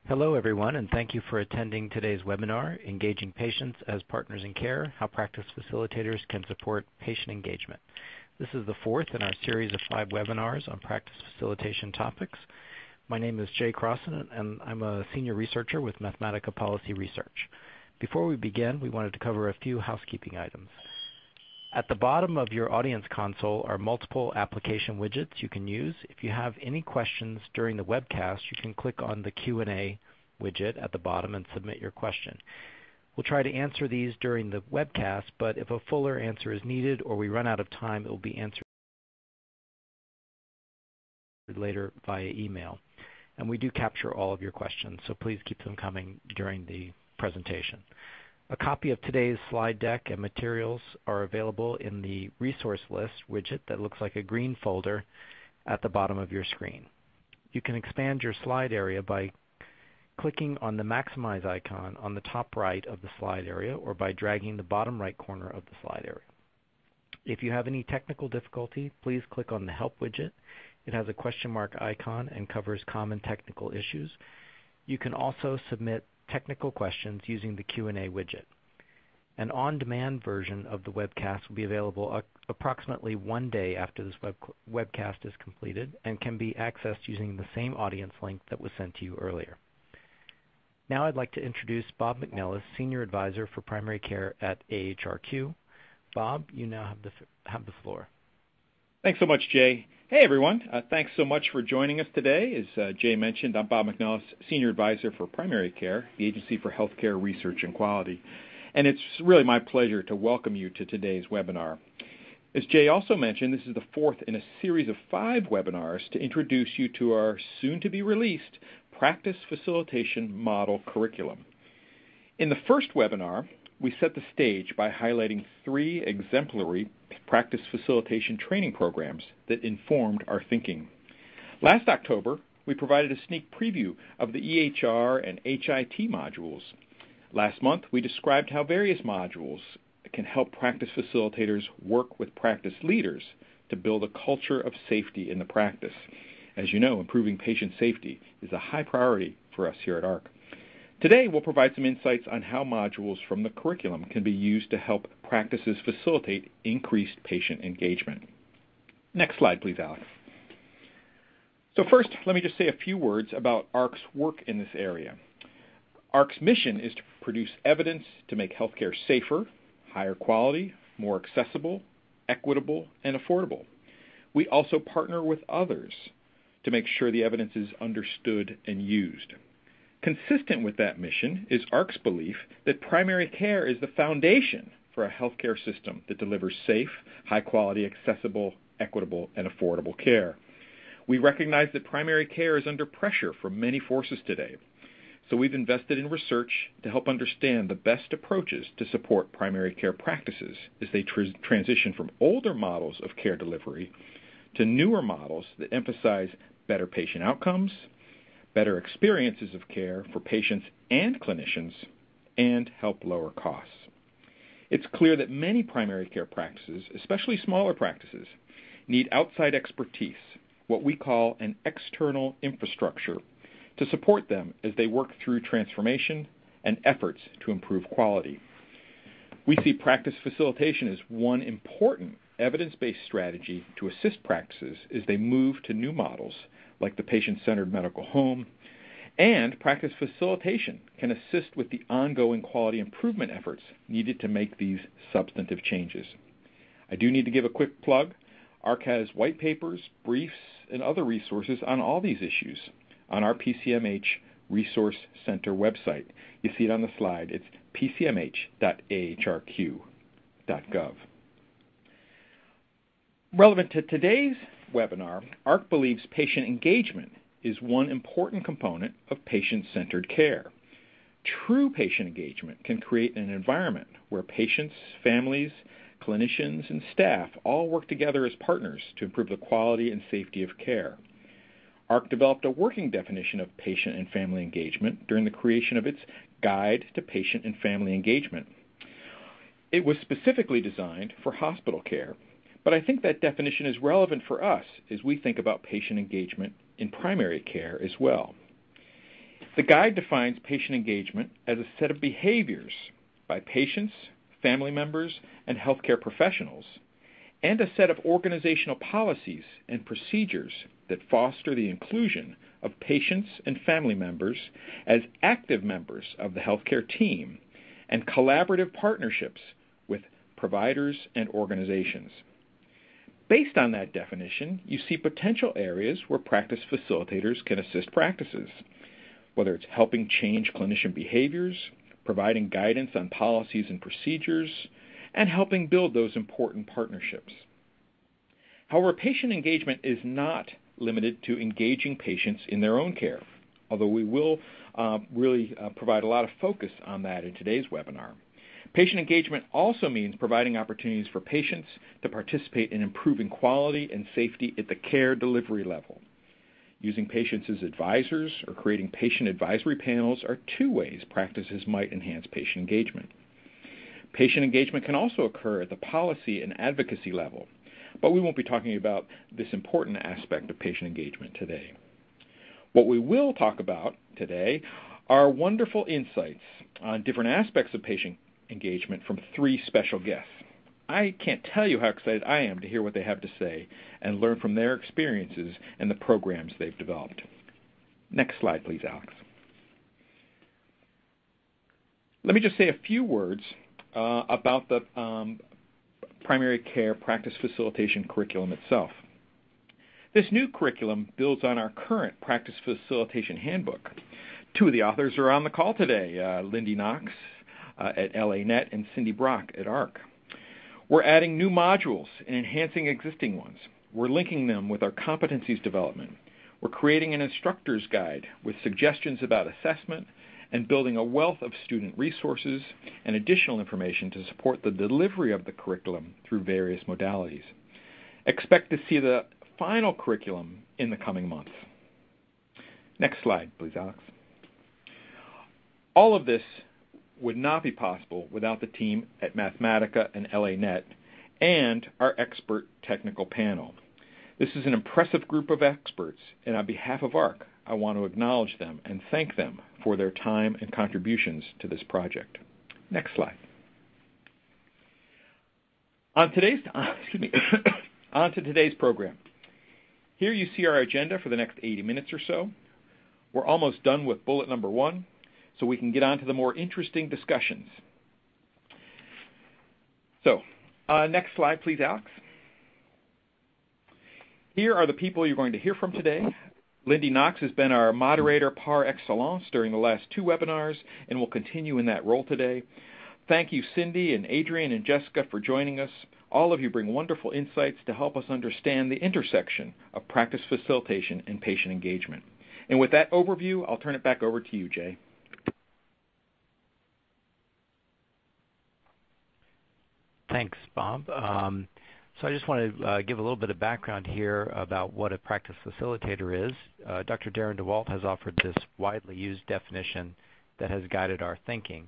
Hello everyone, and thank you for attending today's webinar, Engaging Patients as Partners in Care, How Practice Facilitators Can Support Patient Engagement. This is the fourth in our series of 5 webinars on practice facilitation topics. My name is Jay Crossan, and I'm a senior researcher with Mathematica Policy Research. Before we begin, we wanted to cover a few housekeeping items. At the bottom of your audience console are multiple application widgets you can use. If you have any questions during the webcast, you can click on the Q&A widget at the bottom and submit your question. We'll try to answer these during the webcast, but if a fuller answer is needed or we run out of time, it will be answered later via email. And we do capture all of your questions, so please keep them coming during the presentation. A copy of today's slide deck and materials are available in the resource list widget that looks like a green folder at the bottom of your screen. You can expand your slide area by clicking on the maximize icon on the top right of the slide area or by dragging the bottom right corner of the slide area. If you have any technical difficulty, please click on the help widget. It has a question mark icon and covers common technical issues. You can also submit technical questions using the Q&A widget. An on-demand version of the webcast will be available approximately 1 day after this webcast is completed and can be accessed using the same audience link that was sent to you earlier. Now I'd like to introduce Bob McNellis, Senior Advisor for Primary Care at AHRQ. Bob, you now have the floor. Thanks so much, Jay. Hey, everyone. Thanks so much for joining us today. As Jay mentioned, I'm Bob McNellis, Senior Advisor for Primary Care, the Agency for Healthcare Research and Quality. And it's really my pleasure to welcome you to today's webinar. As Jay also mentioned, this is the fourth in a series of 5 webinars to introduce you to our soon-to-be-released Practice Facilitation Model Curriculum. In the first webinar, we set the stage by highlighting 3 exemplary practice facilitation training programs that informed our thinking. Last October, we provided a sneak preview of the EHR and HIT modules. Last month, we described how various modules can help practice facilitators work with practice leaders to build a culture of safety in the practice. As you know, improving patient safety is a high priority for us here at AHRQ. Today, we'll provide some insights on how modules from the curriculum can be used to help practices facilitate increased patient engagement. Next slide, please, Alex. So first, let me just say a few words about AHRQ's work in this area. AHRQ's mission is to produce evidence to make healthcare safer, higher quality, more accessible, equitable, and affordable. We also partner with others to make sure the evidence is understood and used. Consistent with that mission is AHRQ's belief that primary care is the foundation for a healthcare system that delivers safe, high-quality, accessible, equitable, and affordable care. We recognize that primary care is under pressure from many forces today, so we've invested in research to help understand the best approaches to support primary care practices as they transition from older models of care delivery to newer models that emphasize better patient outcomes, better experiences of care for patients and clinicians, and help lower costs. It's clear that many primary care practices, especially smaller practices, need outside expertise, what we call an external infrastructure, to support them as they work through transformation and efforts to improve quality. We see practice facilitation as one important evidence-based strategy to assist practices as they move to new models like the patient-centered medical home, and practice facilitation can assist with the ongoing quality improvement efforts needed to make these substantive changes. I do need to give a quick plug. AHRQ has white papers, briefs, and other resources on all these issues on our PCMH Resource Center website. You see it on the slide. It's pcmh.ahrq.gov. Relevant to today's webinar, AHRQ believes patient engagement is one important component of patient-centered care. True patient engagement can create an environment where patients, families, clinicians, and staff all work together as partners to improve the quality and safety of care. AHRQ developed a working definition of patient and family engagement during the creation of its Guide to Patient and Family Engagement. It was specifically designed for hospital care, but I think that definition is relevant for us as we think about patient engagement in primary care as well. The guide defines patient engagement as a set of behaviors by patients, family members, and healthcare professionals, and a set of organizational policies and procedures that foster the inclusion of patients and family members as active members of the healthcare team and collaborative partnerships with providers and organizations. Based on that definition, you see potential areas where practice facilitators can assist practices, whether it's helping change clinician behaviors, providing guidance on policies and procedures, and helping build those important partnerships. However, patient engagement is not limited to engaging patients in their own care, although we will really provide a lot of focus on that in today's webinar. Patient engagement also means providing opportunities for patients to participate in improving quality and safety at the care delivery level. Using patients as advisors or creating patient advisory panels are two ways practices might enhance patient engagement. Patient engagement can also occur at the policy and advocacy level, but we won't be talking about this important aspect of patient engagement today. What we will talk about today are wonderful insights on different aspects of patient engagement from three special guests. I can't tell you how excited I am to hear what they have to say and learn from their experiences and the programs they've developed. Next slide, please, Alex. Let me just say a few words about the primary care practice facilitation curriculum itself. This new curriculum builds on our current practice facilitation handbook. Two of the authors are on the call today, Lindy Knox at LANet and Cindy Brach at AHRQ. We're adding new modules and enhancing existing ones. We're linking them with our competencies development. We're creating an instructor's guide with suggestions about assessment and building a wealth of student resources and additional information to support the delivery of the curriculum through various modalities. Expect to see the final curriculum in the coming months. Next slide, please, Alex. All of this would not be possible without the team at Mathematica and LANet and our expert technical panel. This is an impressive group of experts, and on behalf of AHRQ, I want to acknowledge them and thank them for their time and contributions to this project. Next slide. On to today's program. Here you see our agenda for the next 80 minutes or so. We're almost done with bullet number 1, so we can get on to the more interesting discussions. So, next slide, please, Alex. Here are the people you're going to hear from today. Lindy Knox has been our moderator par excellence during the last 2 webinars and will continue in that role today. Thank you, Cindy and Adrian and Jessica, for joining us. All of you bring wonderful insights to help us understand the intersection of practice facilitation and patient engagement. And with that overview, I'll turn it back over to you, Jay. Thanks, Bob. So I just want to give a little bit of background here about what a practice facilitator is. Dr. Darren DeWalt has offered this widely used definition that has guided our thinking.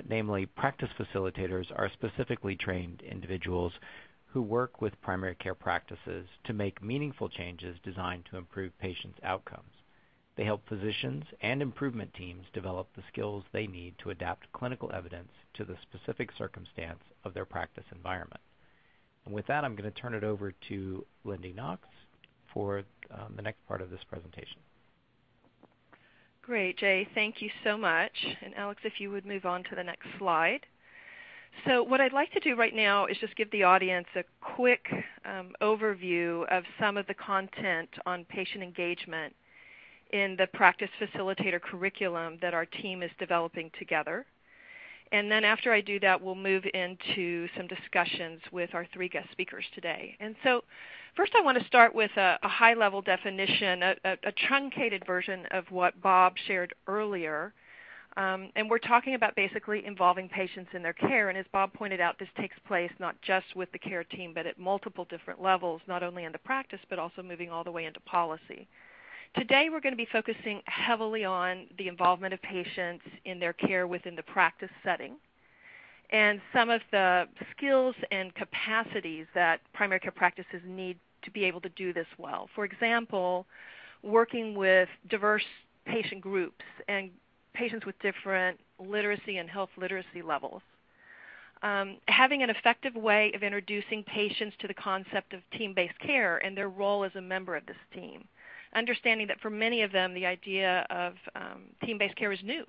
Namely, practice facilitators are specifically trained individuals who work with primary care practices to make meaningful changes designed to improve patients' outcomes. They help physicians and improvement teams develop the skills they need to adapt clinical evidence to the specific circumstance of their practice environment. And with that, I'm going to turn it over to Lindy Knox for the next part of this presentation. Great, Jay. Thank you so much. And Alex, if you would move on to the next slide. So what I'd like to do right now is just give the audience a quick overview of some of the content on patient engagement in the practice facilitator curriculum that our team is developing together. And then after I do that, we'll move into some discussions with our 3 guest speakers today. And so first I want to start with a high-level definition, a truncated version of what Bob shared earlier. And we're talking about basically involving patients in their care. And as Bob pointed out, this takes place not just with the care team, but at multiple different levels, not only in the practice, but also moving all the way into policy. Today we're going to be focusing heavily on the involvement of patients in their care within the practice setting and some of the skills and capacities that primary care practices need to be able to do this well. For example, working with diverse patient groups and patients with different literacy and health literacy levels. Having an effective way of introducing patients to the concept of team-based care and their role as a member of this team. Understanding that for many of them, the idea of team-based care is new.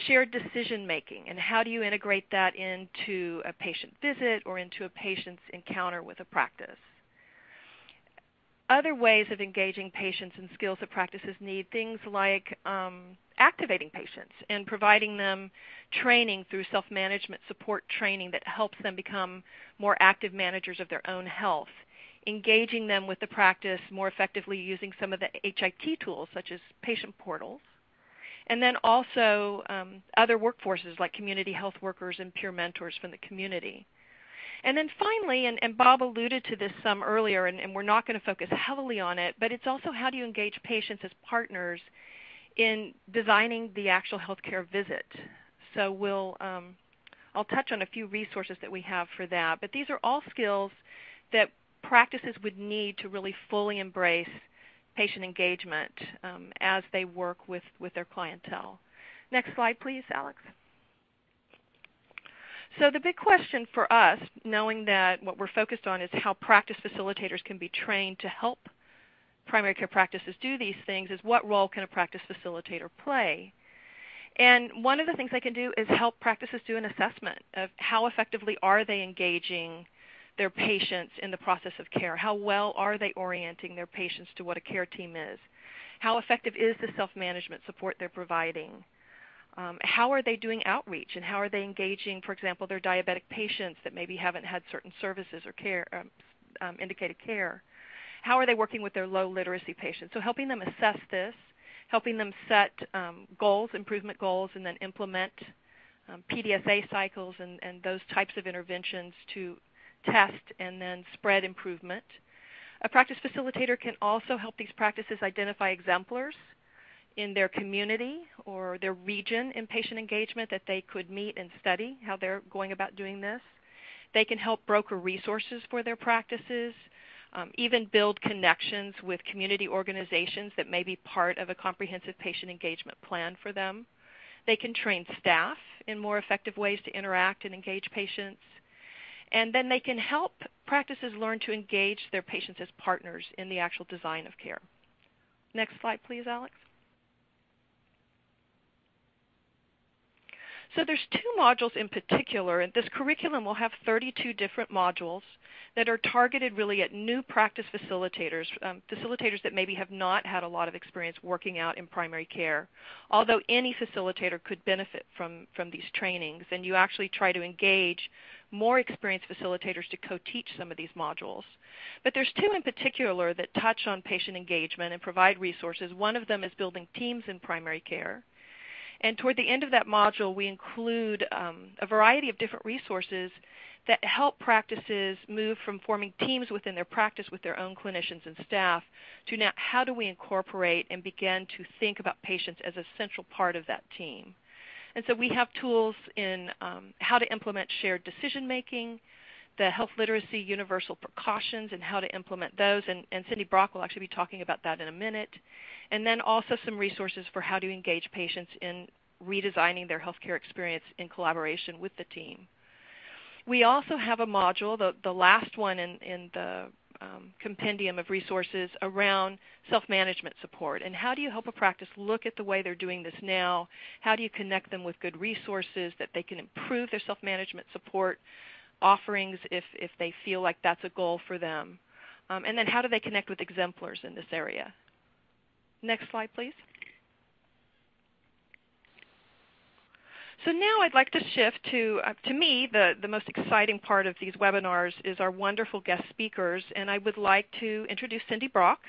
Shared decision-making, and how do you integrate that into a patient visit or into a patient's encounter with a practice. Other ways of engaging patients and skills that practices need, things like activating patients and providing them training through self-management support training that helps them become more active managers of their own health, engaging them with the practice more effectively using some of the HIT tools such as patient portals, and then also other workforces like community health workers and peer mentors from the community. And then finally, and Bob alluded to this some earlier, and we're not going to focus heavily on it, but it's also how do you engage patients as partners in designing the actual healthcare visit. So I'll touch on a few resources that we have for that, but these are all skills that practices would need to really fully embrace patient engagement as they work with their clientele. Next slide, please, Alex. So the big question for us, knowing that what we're focused on is how practice facilitators can be trained to help primary care practices do these things, is what role can a practice facilitator play? And one of the things they can do is help practices do an assessment of how effectively are they engaging their patients in the process of care. How well are they orienting their patients to what a care team is? How effective is the self-management support they're providing? How are they doing outreach, and how are they engaging, for example, their diabetic patients that maybe haven't had certain services or care, indicated care? How are they working with their low literacy patients? So helping them assess this, helping them set goals, improvement goals, and then implement PDSA cycles and those types of interventions to test and then spread improvement. A practice facilitator can also help these practices identify exemplars in their community or their region in patient engagement that they could meet and study how they're going about doing this. They can help broker resources for their practices, even build connections with community organizations that may be part of a comprehensive patient engagement plan for them. They can train staff in more effective ways to interact and engage patients. And then they can help practices learn to engage their patients as partners in the actual design of care. Next slide, please, Alex. So there's two modules in particular, and this curriculum will have 32 different modules that are targeted really at new practice facilitators, facilitators that maybe have not had a lot of experience working out in primary care, although any facilitator could benefit from these trainings, and you actually try to engage more experienced facilitators to co-teach some of these modules. But there's two in particular that touch on patient engagement and provide resources. One of them is building teams in primary care. And toward the end of that module, we include a variety of different resources that help practices move from forming teams within their practice with their own clinicians and staff to now how do we incorporate and begin to think about patients as a central part of that team. And so we have tools in how to implement shared decision-making, the health literacy universal precautions and how to implement those, and Cindy Brach will actually be talking about that in a minute. And then also some resources for how to engage patients in redesigning their healthcare experience in collaboration with the team. We also have a module, the last one in the compendium of resources, around self-management support. And how do you help a practice look at the way they're doing this now? How do you connect them with good resources that they can improve their self-management support offerings if they feel like that's a goal for them? And then how do they connect with exemplars in this area? Next slide, please. So now I'd like to shift to me, the most exciting part of these webinars is our wonderful guest speakers, and I would like to introduce Cindy Brach.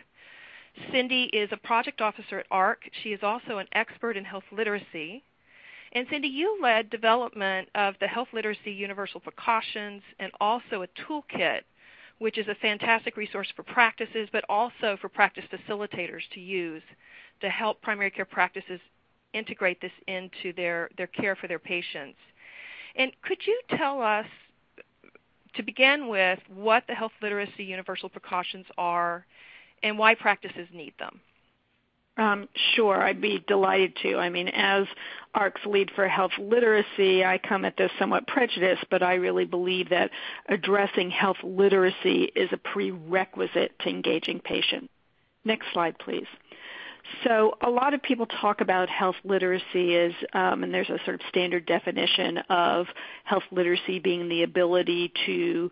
Cindy is a project officer at AHRQ. She is also an expert in health literacy. And Cindy, you led development of the Health Literacy Universal Precautions and also a Toolkit, which is a fantastic resource for practices, but also for practice facilitators to use to help primary care practices integrate this into their care for their patients. And could you tell us, to begin with, what the Health Literacy Universal Precautions are and why practices need them? Sure, I'd be delighted to. I mean, as AHRQ's lead for health literacy, I come at this somewhat prejudiced, but I really believe that addressing health literacy is a prerequisite to engaging patients. Next slide, please. So a lot of people talk about health literacy as, and there's a sort of standard definition of health literacy being the ability to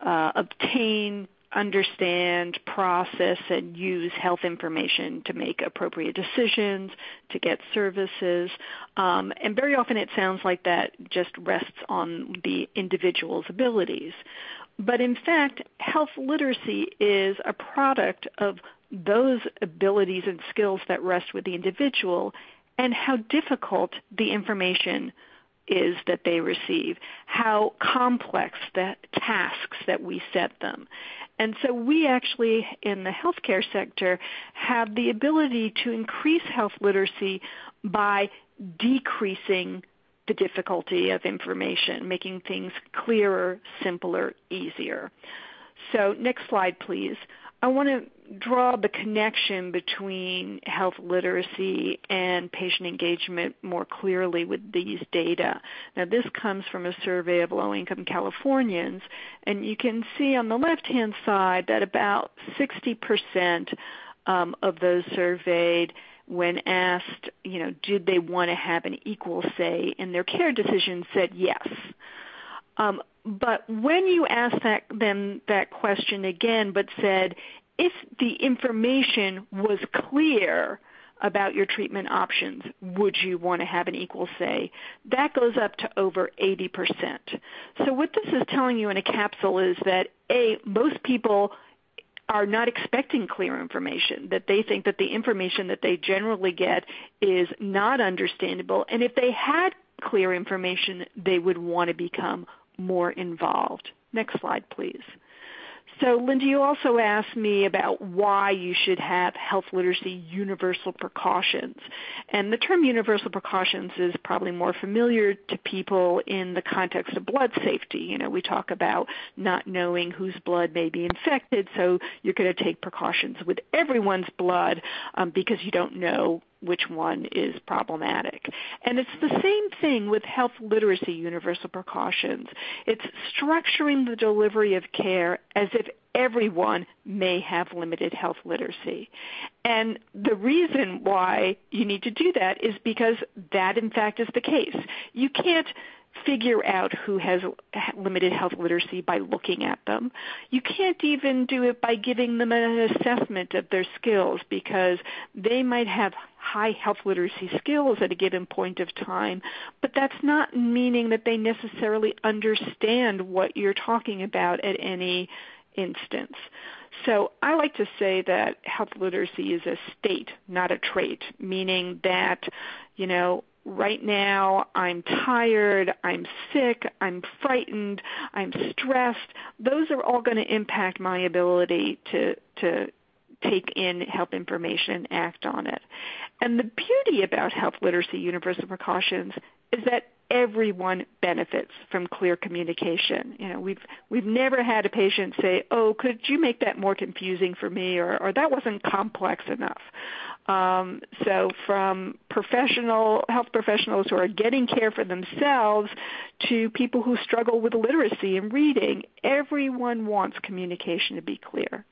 obtain, understand, process, and use health information to make appropriate decisions, to get services. And very often it sounds like that just rests on the individual's abilities. But in fact, health literacy is a product of those abilities and skills that rest with the individual and how difficult the information is that they receive, how complex the tasks that we set them. And so we actually, in the healthcare sector, have the ability to increase health literacy by decreasing the difficulty of information, making things clearer, simpler, easier. So next slide, please. I want to draw the connection between health literacy and patient engagement more clearly with these data. Now, this comes from a survey of low-income Californians, and you can see on the left-hand side that about 60% of those surveyed, when asked, did they want to have an equal say in their care decisions, said yes. But when you ask them that question again, but said, if the information was clear about your treatment options, would you want to have an equal say? That goes up to over 80%. So what this is telling you in a capsule is that, A, most people are not expecting clear information, that they think that the information that they generally get is not understandable, and if they had clear information, they would want to become more involved. Next slide, please. So, Linda, you also asked me about why you should have health literacy universal precautions. And the term universal precautions is probably more familiar to people in the context of blood safety. We talk about not knowing whose blood may be infected, so you're going to take precautions with everyone's blood because you don't know which one is problematic. And it's the same thing with health literacy universal precautions. It's structuring the delivery of care as if everyone may have limited health literacy. And the reason why you need to do that is because that, in fact, is the case. You can't figure out who has limited health literacy by looking at them. You can't even do it by giving them an assessment of their skills because they might have high health literacy skills at a given point of time, but that's not meaning that they necessarily understand what you're talking about at any instance. So I like to say that health literacy is a state, not a trait, meaning that, right now I'm tired, I'm sick, I'm frightened, I'm stressed. Those are all going to impact my ability to take in health information and act on it. And the beauty about health literacy universal precautions is that everyone benefits from clear communication. We've never had a patient say, "Oh, could you make that more confusing for me?" or "that wasn't complex enough." So from health professionals who are getting care for themselves to people who struggle with literacy and reading, everyone wants communication to be clear.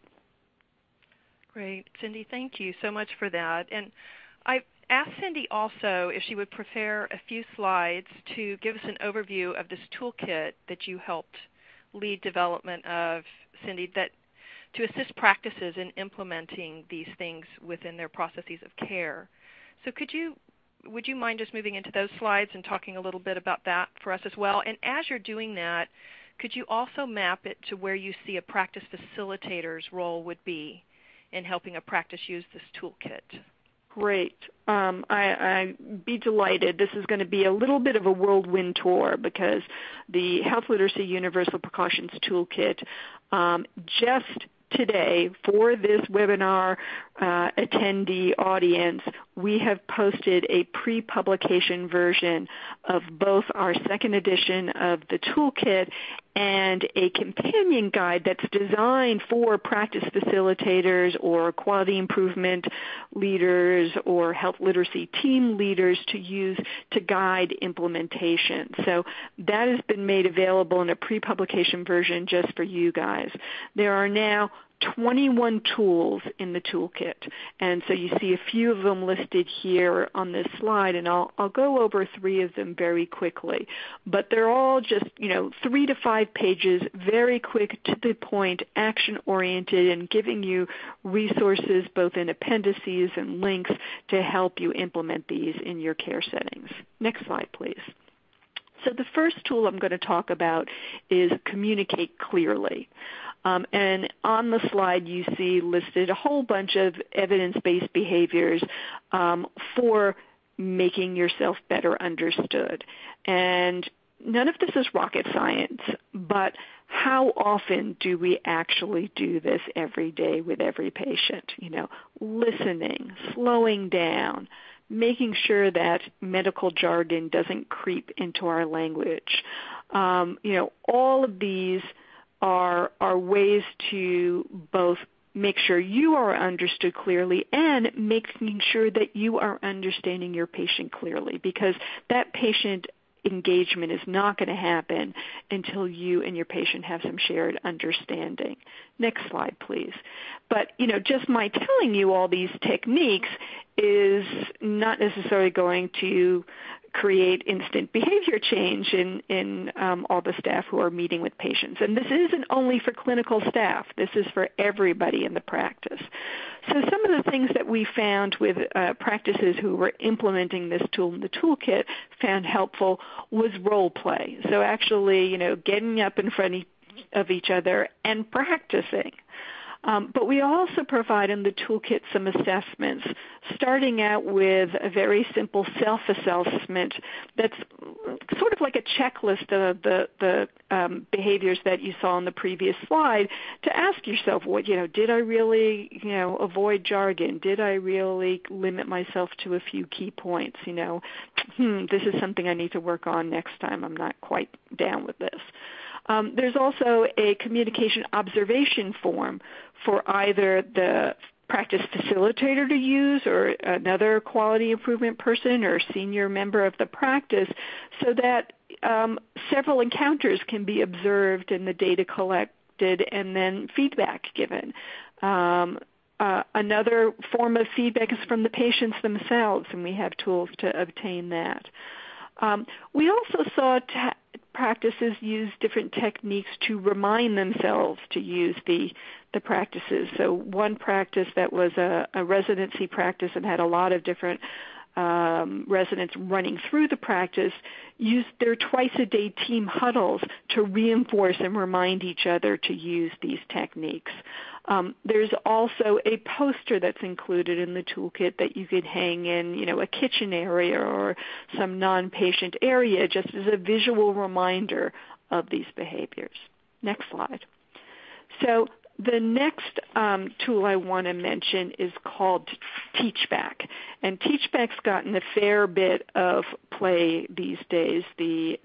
Great. Cindy, thank you so much for that. And I asked Cindy also if she would prepare a few slides to give us an overview of this toolkit that you helped lead development of, Cindy, that to assist practices in implementing these things within their processes of care. So would you mind just moving into those slides and talking a little bit about that for us as well? And as you're doing that, could you also map it to where you see a practice facilitator's role would be in helping a practice use this toolkit? Great. I'd be delighted. This is going to be a little bit of a whirlwind tour because the Health Literacy Universal Precautions Toolkit just today for this webinar attendee audience, we have posted a pre-publication version of both our second edition of the Toolkit and a companion guide that's designed for practice facilitators or quality improvement leaders or health literacy team leaders to use to guide implementation. So that has been made available in a pre-publication version just for you guys. There are now 21 tools in the toolkit, and so you see a few of them listed here on this slide, and I'll go over 3 of them very quickly. But they're all just 3 to 5 pages, very quick, to the point, action-oriented, and giving you resources both in appendices and links to help you implement these in your care settings. Next slide, please. So the first tool I'm going to talk about is Communicate Clearly. And on the slide you see listed a whole bunch of evidence-based behaviors for making yourself better understood. And none of this is rocket science, but how often do we actually do this every day with every patient? Listening, slowing down, making sure that medical jargon doesn't creep into our language. All of these are ways to both make sure you are understood clearly and making sure that you are understanding your patient clearly, because that patient engagement is not going to happen until you and your patient have some shared understanding. Next slide, please. But, just my telling you all these techniques is not necessarily going to create instant behavior change in all the staff who are meeting with patients. And this isn't only for clinical staff. This is for everybody in the practice. So some of the things that we found with practices who were implementing this tool in the toolkit found helpful was role play. So actually, getting up in front of each other and practicing. But we also provide in the toolkit some assessments, starting out with a very simple self-assessment that's sort of like a checklist of the behaviors that you saw on the previous slide, to ask yourself, did I really, avoid jargon? Did I really limit myself to a few key points? This is something I need to work on next time. I'm not quite down with this. There's also a communication observation form for either the practice facilitator to use or another quality improvement person or senior member of the practice, so that several encounters can be observed and the data collected and then feedback given. Another form of feedback is from the patients themselves, and we have tools to obtain that. We also saw practices use different techniques to remind themselves to use the practices. So one practice that was a residency practice and had a lot of different residents running through the practice used their twice-a-day team huddles to reinforce and remind each other to use these techniques. There's also a poster that's included in the toolkit that you could hang in, a kitchen area or some non-patient area, just as a visual reminder of these behaviors. Next slide. So the next tool I want to mention is called Teachback. And Teachback's gotten a fair bit of play these days. The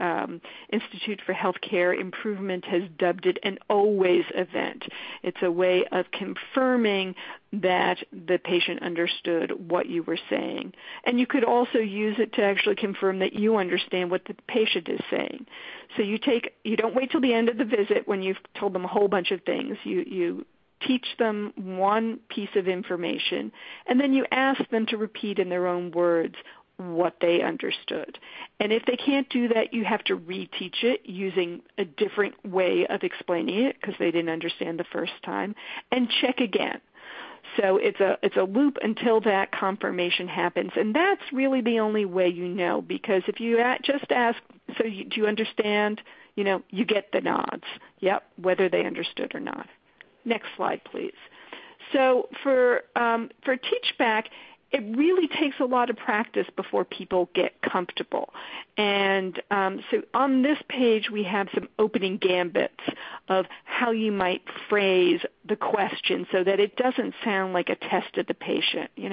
Institute for Healthcare Improvement has dubbed it an always event. It's a way of confirming that the patient understood what you were saying. And you could also use it to actually confirm that you understand what the patient is saying. So you don't wait till the end of the visit when you've told them a whole bunch of things. You teach them one piece of information, and then you ask them to repeat in their own words what they understood. And if they can't do that, you have to reteach it using a different way of explaining it because they didn't understand the first time, and check again. So it's a loop until that confirmation happens, and that's really the only way because if you just ask, do you understand? You get the nods, whether they understood or not. Next slide, please. So for Teachback, it really takes a lot of practice before people get comfortable. And so on this page we have some opening gambits of how you might phrase the question so that it doesn't sound like a test of the patient. We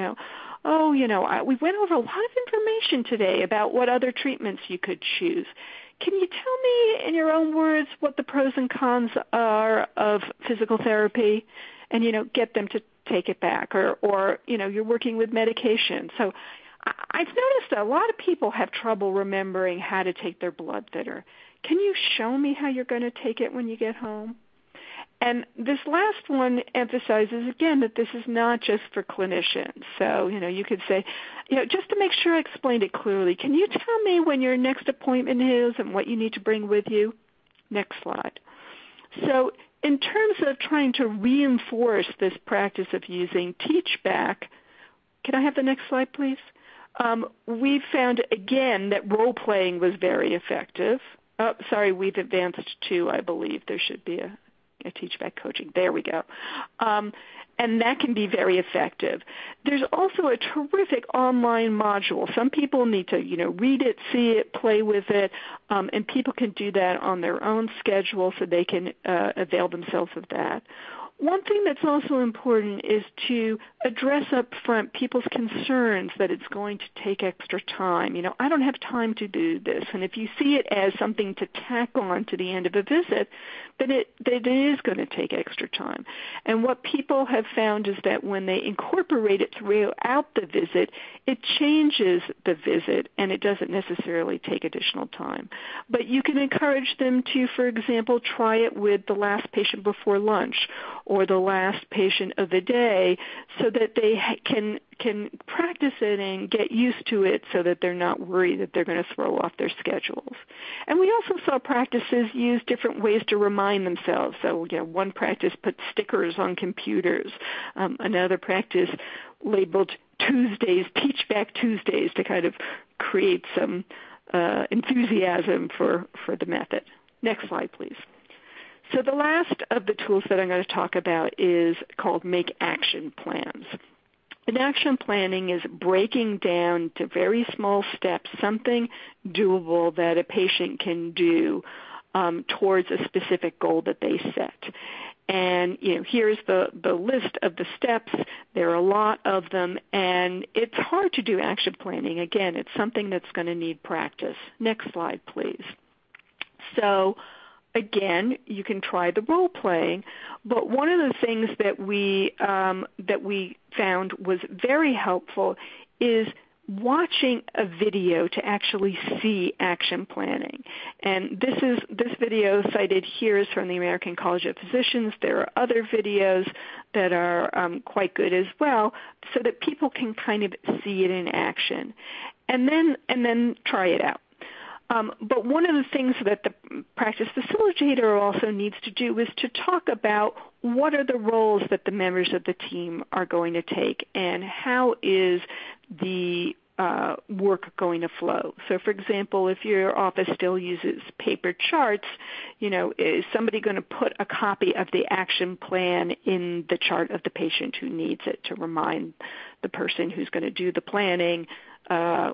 went over a lot of information today about what other treatments you could choose. Can you tell me in your own words what the pros and cons are of physical therapy? And, get them to take it back. Or you're working with medication. So I've noticed a lot of people have trouble remembering how to take their blood thinner. Can you show me how you're going to take it when you get home? And this last one emphasizes, again, that this is not just for clinicians. So, you could say, just to make sure I explained it clearly, can you tell me when your next appointment is and what you need to bring with you? Next slide. So in terms of trying to reinforce this practice of using teach-back, can I have the next slide, please? We found, again, that role-playing was very effective. We've advanced to, I believe, there should be a teach-back coaching. There we go. And that can be very effective. There's also a terrific online module. Some people need to, read it, see it, play with it, and people can do that on their own schedule so they can avail themselves of that. One thing that's also important is to address up front people's concerns that it's going to take extra time. I don't have time to do this. And if you see it as something to tack on to the end of a visit, then it is going to take extra time. And what people have found is that when they incorporate it throughout the visit, it changes the visit and it doesn't necessarily take additional time. But you can encourage them to, for example, try it with the last patient before lunch or the last patient of the day so that they can practice it and get used to it so that they're not worried that they're going to throw off their schedules. And we also saw practices use different ways to remind themselves. So, one practice put stickers on computers. Another practice labeled Tuesdays, Teach Back Tuesdays, to kind of create some enthusiasm for the method. Next slide, please. So the last of the tools that I'm going to talk about is called Make Action Plans. And action planning is breaking down to very small steps, something doable that a patient can do towards a specific goal that they set. And, here's the list of the steps. There are a lot of them, and it's hard to do action planning. Again, it's something that's going to need practice. Next slide, please. So, again, you can try the role playing, but one of the things that we found was very helpful is watching a video to actually see action planning. And this video cited here is from the American College of Physicians. There are other videos that are quite good as well, so that people can kind of see it in action, and then try it out. But one of the things that the practice facilitator also needs to do is to talk about what are the roles that the members of the team are going to take and how is the work going to flow. So, for example, if your office still uses paper charts, is somebody going to put a copy of the action plan in the chart of the patient who needs it to remind the person who's going to do the planning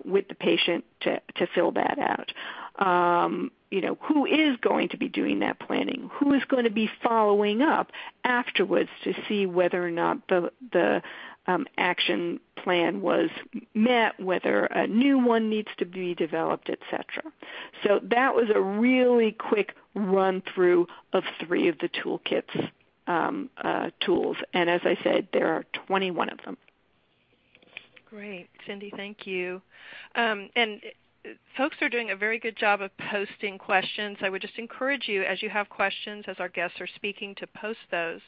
with the patient to fill that out? Who is going to be doing that planning? Who is going to be following up afterwards to see whether or not the action plan was met, whether a new one needs to be developed, etc. So that was a really quick run through of 3 of the toolkit's tools. And as I said, there are 21 of them. Great. Cindy, thank you. And folks are doing a very good job of posting questions. I would just encourage you, as you have questions, as our guests are speaking, to post those.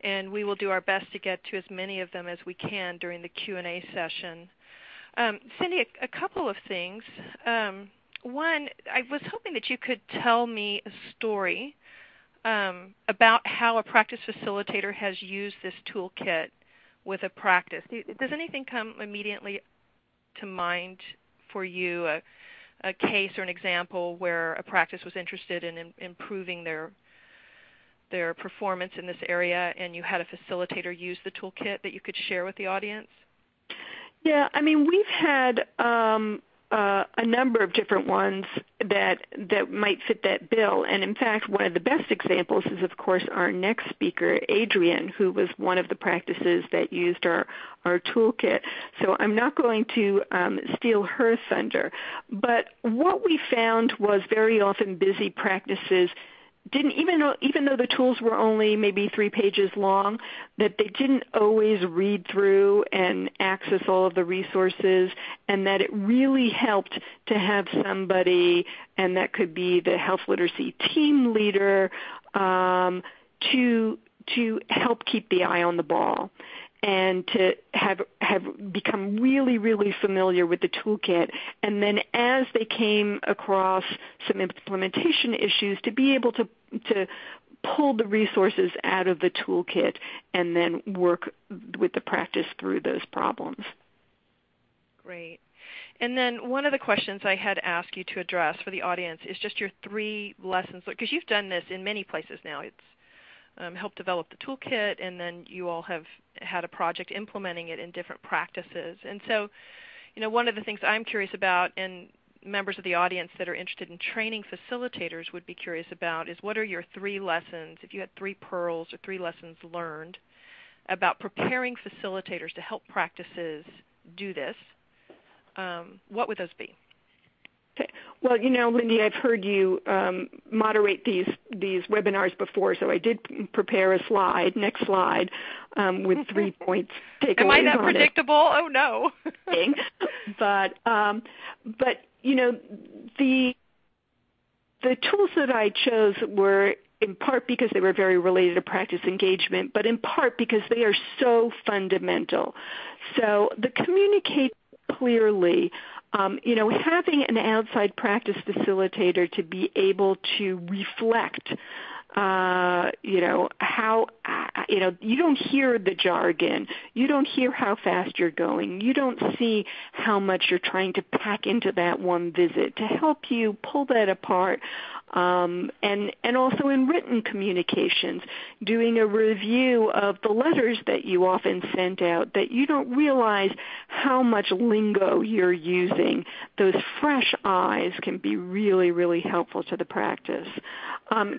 And we will do our best to get to as many of them as we can during the Q&A session. Cindy, a couple of things. One, I was hoping that you could tell me a story about how a practice facilitator has used this toolkit with a practice. Does anything come immediately to mind for you, a case or an example where a practice was interested in improving their performance in this area and you had a facilitator use the toolkit that you could share with the audience? Yeah, I mean, we've had a number of different ones that might fit that bill. And in fact, one of the best examples is, of course, our next speaker, Adrian, who was one of the practices that used our toolkit. So I'm not going to steal her thunder. But what we found was very often busy practices didn't, even though the tools were only maybe 3 pages long, that they didn't always read through and access all of the resources, and that it really helped to have somebody, and that could be the health literacy team leader, to help keep the eye on the ball, and to have become really, really familiar with the toolkit. And then as they came across some implementation issues, to be able to pull the resources out of the toolkit and then work with the practice through those problems. Great. And then one of the questions I had asked you to address for the audience is just your 3 lessons, because you've done this in many places now. It's helped develop the toolkit, and then you all have had a project implementing it in different practices. And so, one of the things I'm curious about, and members of the audience that are interested in training facilitators would be curious about, is what are your 3 lessons, if you had 3 pearls or 3 lessons learned about preparing facilitators to help practices do this, what would those be? Okay. Well, Lindy, I've heard you moderate these webinars before, so I did prepare a slide, next slide, with 3 points takeaways. Am I that predictable? Oh no. But the tools that I chose were in part because they were very related to practice engagement, but in part because they are so fundamental. So the communicate clearly. Having an outside practice facilitator to be able to reflect, how, you don't hear the jargon. You don't hear how fast you're going. You don't see how much you're trying to pack into that one visit. To help you pull that apart, and also in written communications, doing a review of the letters that you often sent out, that you don't realize how much lingo you're using. Those fresh eyes can be really, really helpful to the practice.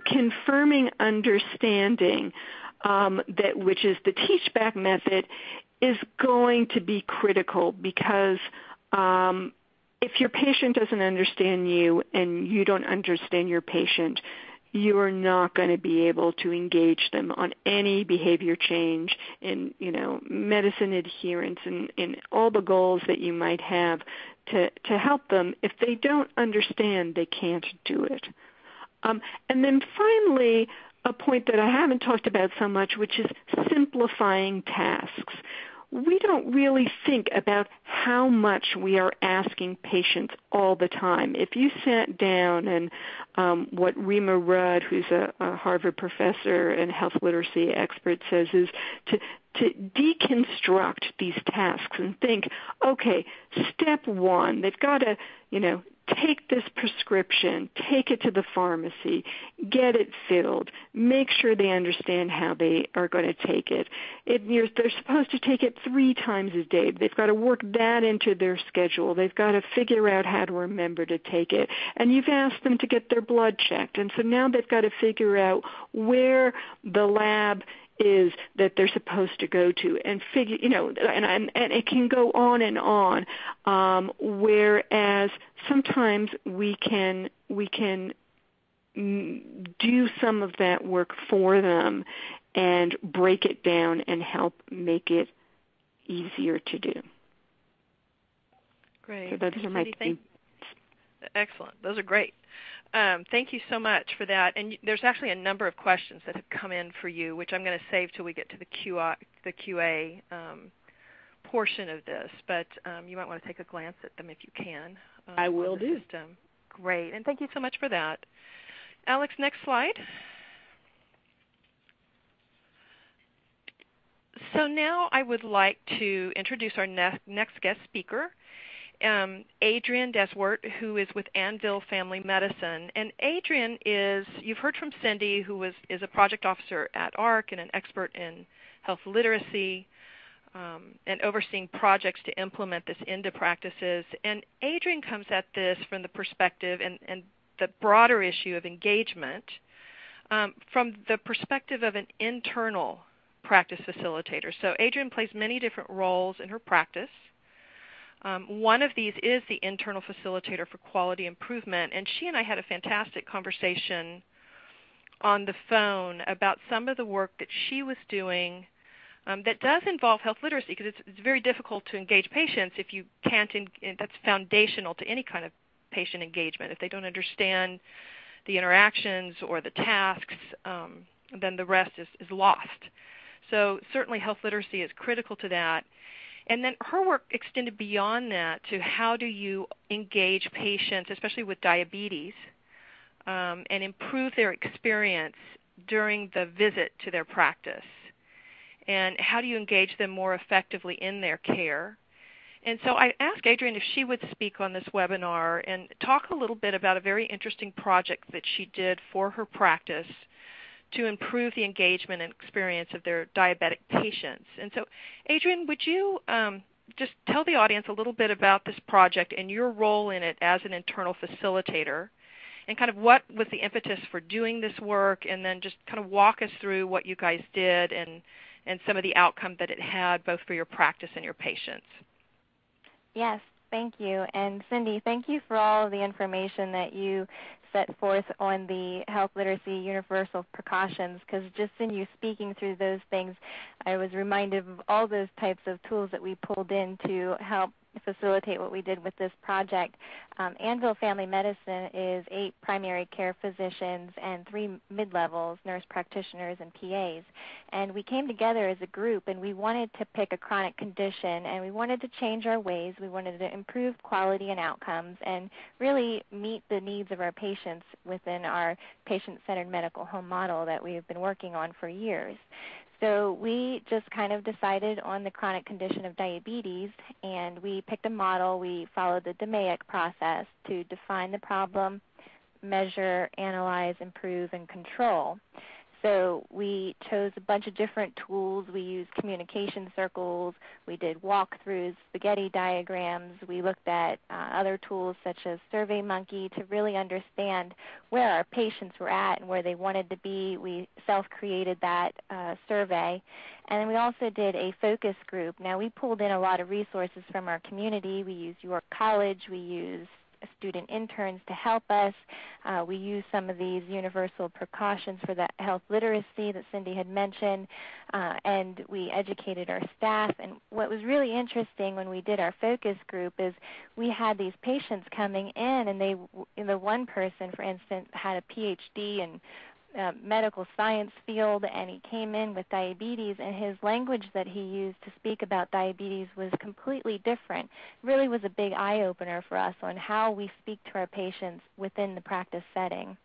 Confirming understanding, which is the teach back method, is going to be critical, because if your patient doesn't understand you and you don't understand your patient, you are not going to be able to engage them on any behavior change in, medicine adherence and in all the goals that you might have to help them. If they don't understand, they can't do it. And then finally, a point that I haven't talked about so much, which is simplifying tasks. We don't really think about how much we are asking patients all the time. If you sat down and what Rima Rudd, who's a Harvard professor and health literacy expert, says is to deconstruct these tasks and think, okay, step 1, they've got to, take this prescription, take it to the pharmacy, get it filled, make sure they understand how they are going to take it. They're supposed to take it 3 times a day. They've got to work that into their schedule. They've got to figure out how to remember to take it. And you've asked them to get their blood checked. And so now they've got to figure out where the lab is that they're supposed to go to, and figure, and it can go on and on. Whereas sometimes we can do some of that work for them and break it down and help make it easier to do. Great. So those are my things. Excellent. Those are great. Thank you so much for that. And there's actually a number of questions that have come in for you, which I'm going to save till we get to the QA portion of this. But you might want to take a glance at them if you can. I will do. System. Great. And thank you so much for that. Alex, next slide. So now I would like to introduce our next guest speaker, Adrian Deswart, who is with Anvil Family Medicine. And Adrian you've heard from Cindy, who is a project officer at AHRQ and an expert in health literacy. and overseeing projects to implement this into practices. And Adrian comes at this from the perspective and the broader issue of engagement from the perspective of an internal practice facilitator. So Adrian plays many different roles in her practice. One of these is the internal facilitator for quality improvement, and she and I had a fantastic conversation on the phone about some of the work that she was doing that does involve health literacy, because it's very difficult to engage patients if you can't, that's foundational to any kind of patient engagement. If they don't understand the interactions or the tasks, then the rest is lost. So certainly health literacy is critical to that. And then her work extended beyond that to how do you engage patients, especially with diabetes, and improve their experience during the visit to their practice. And how do you engage them more effectively in their care? And so I asked Adrian if she would speak on this webinar and talk a little bit about a very interesting project that she did for her practice to improve the engagement and experience of their diabetic patients. And so, Adrian, would you just tell the audience a little bit about this project and your role in it as an internal facilitator, and kind of what was the impetus for doing this work, and then just kind of walk us through what you guys did and some of the outcome that it had both for your practice and your patients. Yes, thank you. And Cindy, thank you for all of the information that you set forth on the health literacy universal precautions, because just in you speaking through those things, I was reminded of all those types of tools that we pulled in to help facilitate what we did with this project. Anvil Family Medicine is 8 primary care physicians and 3 mid-levels, nurse practitioners and PAs. And we came together as a group, and we wanted to pick a chronic condition, and we wanted to change our ways. We wanted to improve quality and outcomes and really meet the needs of our patients within our patient-centered medical home model that we have been working on for years. So we just kind of decided on the chronic condition of diabetes, and we picked a model. We followed the DMAIC process to define the problem, measure, analyze, improve, and control. So we chose a bunch of different tools. We used communication circles. We did walkthroughs, spaghetti diagrams. We looked at other tools such as SurveyMonkey to really understand where our patients were at and where they wanted to be. We self-created that survey. And then we also did a focus group. Now, we pulled in a lot of resources from our community. We used York College. We used student interns to help us. We used some of these universal precautions for the health literacy that Cindy had mentioned, and we educated our staff. And what was really interesting when we did our focus group is we had these patients coming in, and the one person, for instance, had a PhD in medical science field, and he came in with diabetes, and his language that he used to speak about diabetes was completely different. It really was a big eye-opener for us on how we speak to our patients within the practice setting.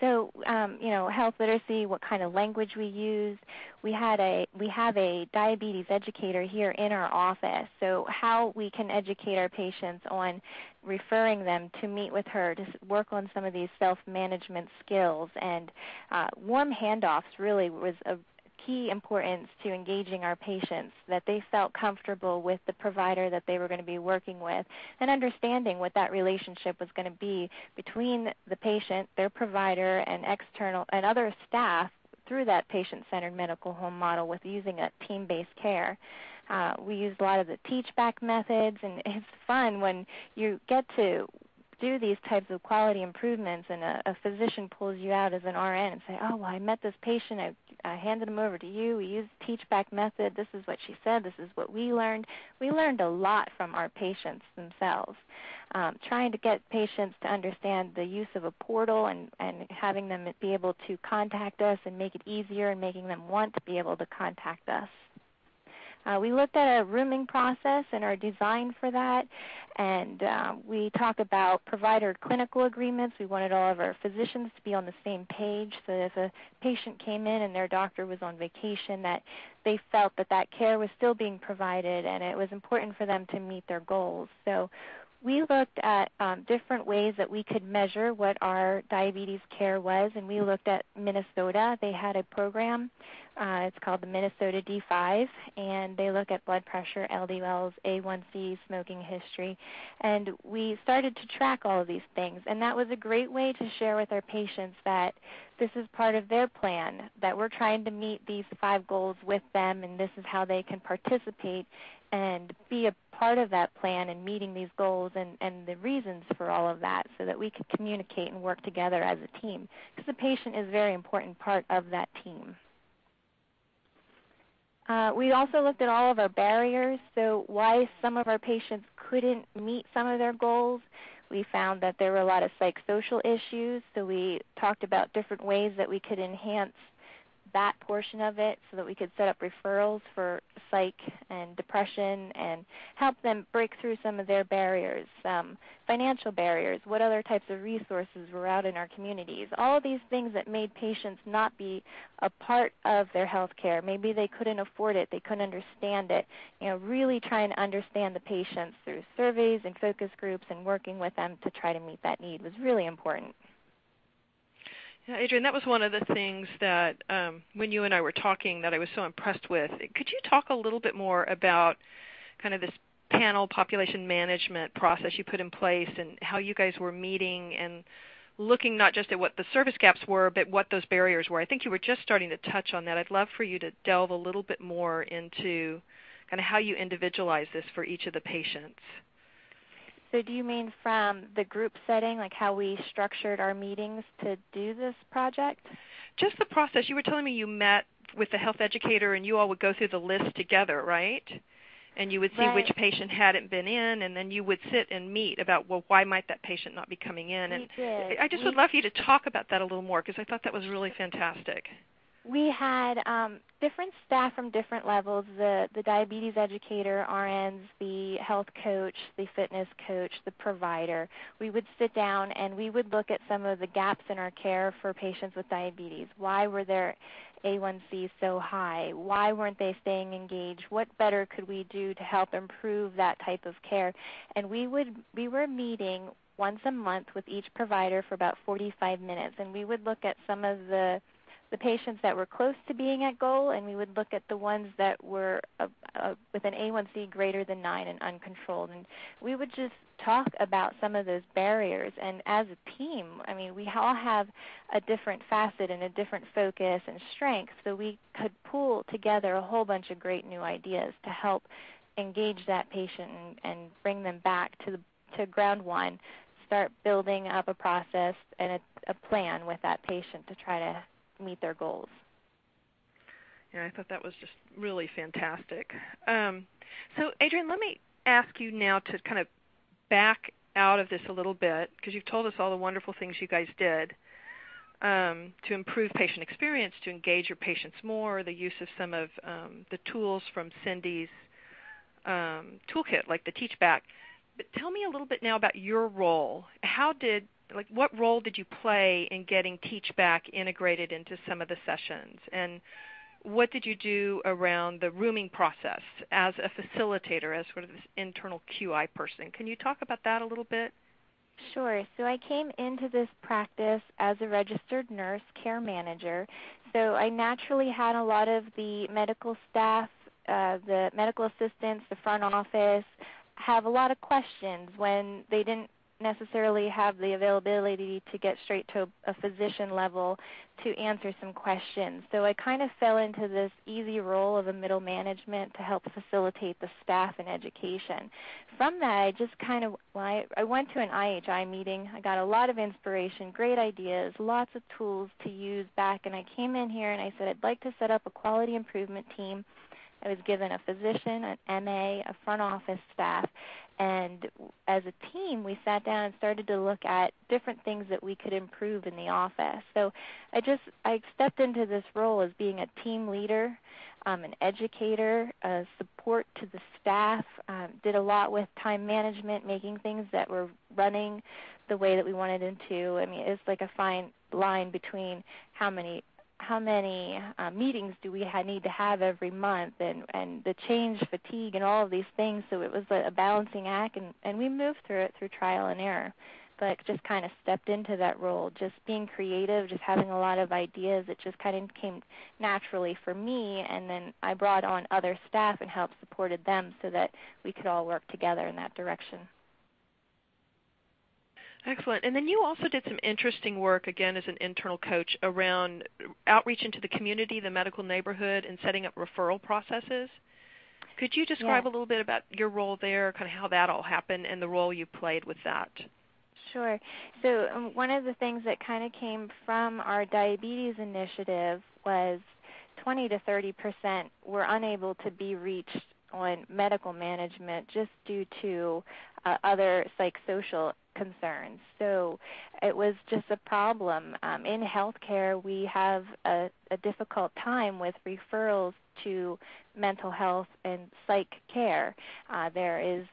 So, health literacy, what kind of language we use. We have a diabetes educator here in our office. So how we can educate our patients on referring them to meet with her to work on some of these self-management skills. And warm handoffs really was a key importance to engaging our patients, that they felt comfortable with the provider that they were going to be working with, and understanding what that relationship was going to be between the patient, their provider, and external and other staff through that patient-centered medical home model with using a team-based care. We used a lot of the teach-back methods, and it's fun when you get to do these types of quality improvements and a physician pulls you out as an RN and say, oh, well, I met this patient, I handed him over to you, we used the teach-back method, this is what she said, this is what we learned. We learned a lot from our patients themselves. Trying to get patients to understand the use of a portal and having them be able to contact us and make it easier and making them want to be able to contact us. We looked at a rooming process and our design for that, and we talk about provider clinical agreements. We wanted all of our physicians to be on the same page, so that if a patient came in and their doctor was on vacation, that they felt that that care was still being provided, and it was important for them to meet their goals. So we looked at different ways that we could measure what our diabetes care was, and we looked at Minnesota. They had a program. It's called the Minnesota D5, and they look at blood pressure, LDLs, A1C, smoking history, and we started to track all of these things. And that was a great way to share with our patients that this is part of their plan, that we're trying to meet these 5 goals with them, and this is how they can participate and be a part of that plan and meeting these goals and the reasons for all of that, so that we could communicate and work together as a team, because the patient is a very important part of that team. We also looked at all of our barriers, so why some of our patients couldn't meet some of their goals. We found that there were a lot of psychosocial issues, so we talked about different ways that we could enhance that portion of it so that we could set up referrals for psych and depression and help them break through some of their barriers, financial barriers, what other types of resources were out in our communities, all of these things that made patients not be a part of their health care. Maybe they couldn't afford it, they couldn't understand it. Really trying to understand the patients through surveys and focus groups and working with them to try to meet that need was really important. Yeah, Adrian, that was one of the things that when you and I were talking that I was so impressed with. Could you talk a little bit more about kind of this panel population management process you put in place and how you guys were meeting and looking not just at what the service gaps were, but what those barriers were? I think you were just starting to touch on that. I'd love for you to delve a little bit more into kind of how you individualize this for each of the patients. So do you mean from the group setting, like how we structured our meetings to do this project? Just the process. You were telling me you met with the health educator and you all would go through the list together, right? And you would see which patient hadn't been in, and then you would sit and meet about, well, why might that patient not be coming in? And we did. I just would love for you to talk about that a little more, because I thought that was really fantastic. We had different staff from different levels, the diabetes educator, RNs, the health coach, the fitness coach, the provider. We would sit down and we would look at some of the gaps in our care for patients with diabetes. Why were their A1C so high? Why weren't they staying engaged? What better could we do to help improve that type of care? And we were meeting once a month with each provider for about 45 minutes, and we would look at some of the patients that were close to being at goal, and we would look at the ones that were with an A1C greater than 9 and uncontrolled. And we would just talk about some of those barriers. And as a team, I mean, we all have a different facet and a different focus and strength, so we could pull together a whole bunch of great new ideas to help engage that patient and bring them back to ground one, start building up a process and a plan with that patient to try to meet their goals. Yeah, I thought that was just really fantastic. So, Adrian, let me ask you now to kind of back out of this a little bit, because you've told us all the wonderful things you guys did to improve patient experience, to engage your patients more, the use of some of the tools from Cindy's toolkit, like the Teach Back. But tell me a little bit now about your role. What role did you play in getting Teach Back integrated into some of the sessions? And what did you do around the rooming process as a facilitator, as sort of this internal QI person? Can you talk about that a little bit? Sure. So I came into this practice as a registered nurse care manager. So I naturally had a lot of the medical staff, the medical assistants, the front office, have a lot of questions when they didn't necessarily have the availability to get straight to a physician level to answer some questions. So I kind of fell into this easy role of a middle management to help facilitate the staff and education. From that, I just kind of, I went to an IHI meeting. I got a lot of inspiration, great ideas, lots of tools to use back, and I came in here and I said I'd like to set up a quality improvement team. I was given a physician, an MA, a front office staff, and as a team, we sat down and started to look at different things that we could improve in the office. So I stepped into this role as being a team leader, an educator, a support to the staff, did a lot with time management, making things that were running the way that we wanted them to. I mean, it's like a fine line between how how many meetings do we need to have every month, and the change fatigue and all of these things. So it was a balancing act, and we moved through it through trial and error. But just kind of stepped into that role, just being creative, just having a lot of ideas. It just kind of came naturally for me, and then I brought on other staff and helped supported them so that we could all work together in that direction. Excellent. And then you also did some interesting work, again, as an internal coach around outreach into the community, the medical neighborhood, and setting up referral processes. Could you describe a little bit about your role there, kind of how that all happened, and the role you played with that? Sure. So one of the things that kind of came from our diabetes initiative was 20 to 30% were unable to be reached on medical management just due to other psychosocial concerns. So it was just a problem. In healthcare, we have a difficult time with referrals to mental health and psych care. There is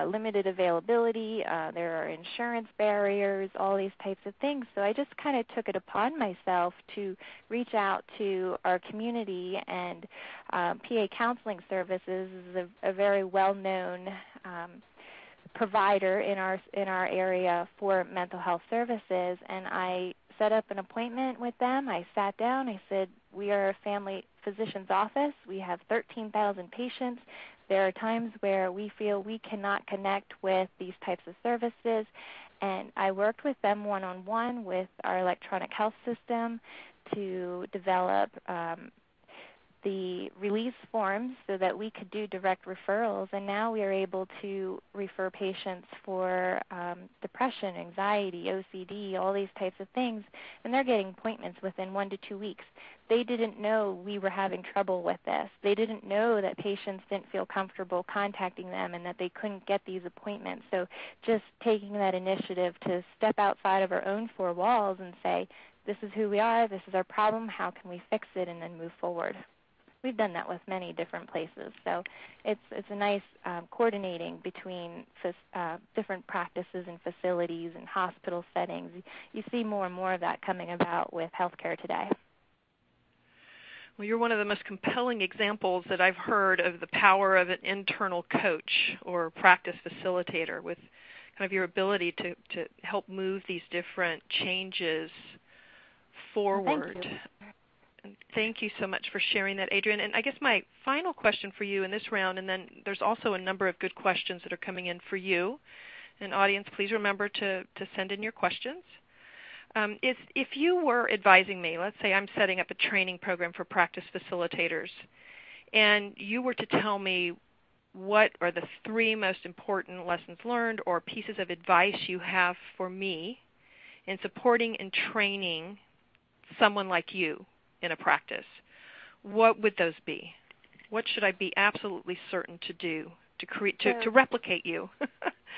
limited availability, there are insurance barriers, all these types of things. So I just kind of took it upon myself to reach out to our community, and PA Counseling Services is a very well-known provider in our area for mental health services, and I set up an appointment with them. I sat down. I said, we are a family physician's office. We have 13,000 patients. There are times where we feel we cannot connect with these types of services, and I worked with them one-on-one with our electronic health system to develop the release forms so that we could do direct referrals, and now we are able to refer patients for depression, anxiety, OCD, all these types of things, and they're getting appointments within 1 to 2 weeks. They didn't know we were having trouble with this. They didn't know that patients didn't feel comfortable contacting them and that they couldn't get these appointments. So just taking that initiative to step outside of our own four walls and say, this is who we are, this is our problem, how can we fix it, and then move forward. We've done that with many different places. So it's a nice coordinating between different practices and facilities and hospital settings. You see more and more of that coming about with healthcare today. Well, you're one of the most compelling examples that I've heard of the power of an internal coach or practice facilitator with kind of your ability to help move these different changes forward. Thank you. Thank you so much for sharing that, Adrian. And I guess my final question for you in this round, and then there's also a number of good questions that are coming in for you. And audience, please remember to send in your questions. If you were advising me, let's say I'm setting up a training program for practice facilitators, and you were to tell me what are the 3 most important lessons learned or pieces of advice you have for me in supporting and training someone like you in a practice, what would those be? What should I be absolutely certain to do to replicate you?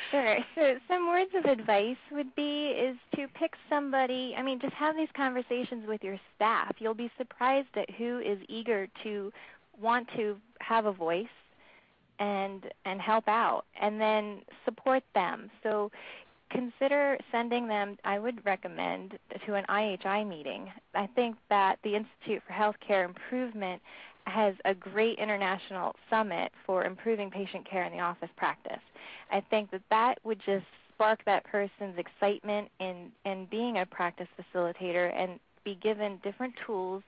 Sure. So some words of advice would be is to pick somebody, just have these conversations with your staff. You'll be surprised at who is eager to want to have a voice and help out, and then support them. So consider sending them, I would recommend, to an IHI meeting. I think that the Institute for Healthcare Improvement has a great international summit for improving patient care in the office practice. I think that would just spark that person's excitement in being a practice facilitator and be given different tools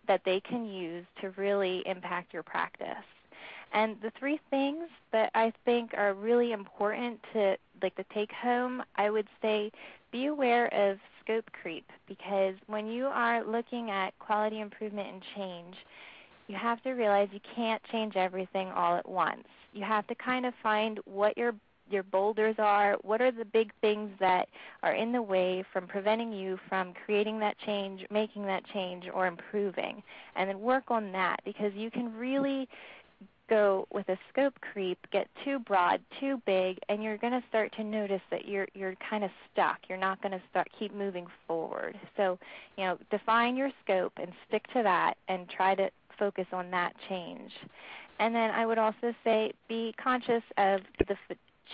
that they can use to really impact your practice. And the 3 things that I think are really important to take home, I would say be aware of scope creep, because when you are looking at quality improvement and change, you have to realize you can't change everything all at once. You have to kind of find what your boulders are, what are the big things that are in the way from preventing you from creating that change, making that change, or improving, and then work on that, because you can really go with a scope creep, get too broad, too big, and you're going to start to notice that you're kind of stuck. You're not going to keep moving forward. So, define your scope and stick to that and try to focus on that change. And then I would also say be conscious of the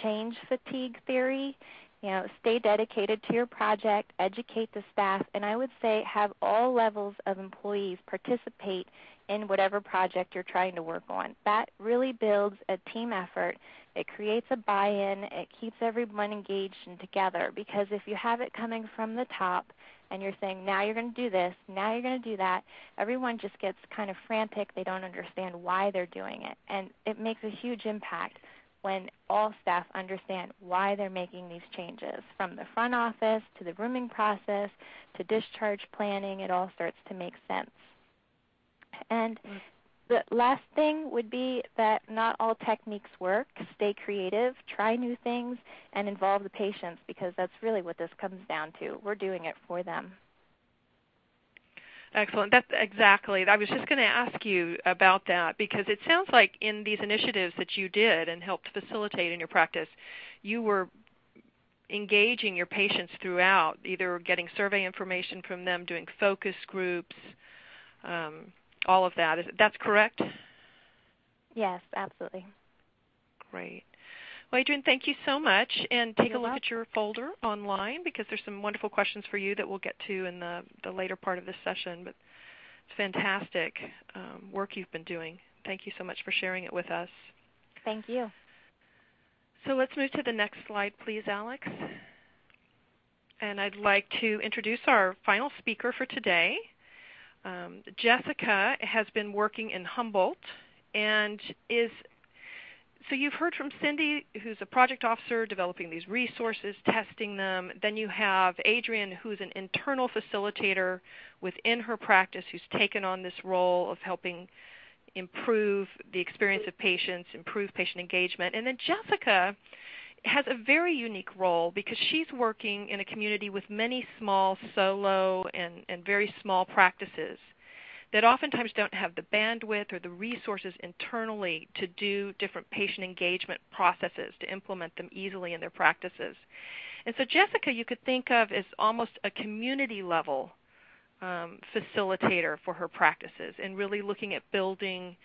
change fatigue theory. Stay dedicated to your project, educate the staff, and I would say have all levels of employees participate in whatever project you're trying to work on. That really builds a team effort. It creates a buy-in. It keeps everyone engaged and together, because if you have it coming from the top and you're saying, now you're going to do this, now you're going to do that, everyone just gets kind of frantic. They don't understand why they're doing it, and it makes a huge impact when all staff understand why they're making these changes. From the front office to the rooming process to discharge planning, it all starts to make sense. And the last thing would be that not all techniques work. Stay creative, try new things, and involve the patients, because that's really what this comes down to. We're doing it for them. Excellent. That's exactly. I was just going to ask you about that, because it sounds like in these initiatives that you did and helped facilitate in your practice, you were engaging your patients throughout, either getting survey information from them, doing focus groups, all of that. That's correct? Yes, absolutely. Great. Well, Adrian, thank you so much, and take You're a look welcome. at your folder online, because there's some wonderful questions for you that we'll get to in the later part of this session. But it's fantastic work you've been doing. Thank you so much for sharing it with us. Thank you. So let's move to the next slide, please, Alex. And I'd like to introduce our final speaker for today. Jessica has been working in Humboldt and so you've heard from Cindy, who's a project officer developing these resources, testing them. Then you have Adrian, who's an internal facilitator within her practice, who's taken on this role of helping improve the experience of patients, improve patient engagement. And then Jessica has a very unique role, because she's working in a community with many small solo and very small practices that oftentimes don't have the bandwidth or the resources internally to do different patient engagement processes, to implement them easily in their practices. And so Jessica, you could think of as almost a community level facilitator for her practices, and really looking at building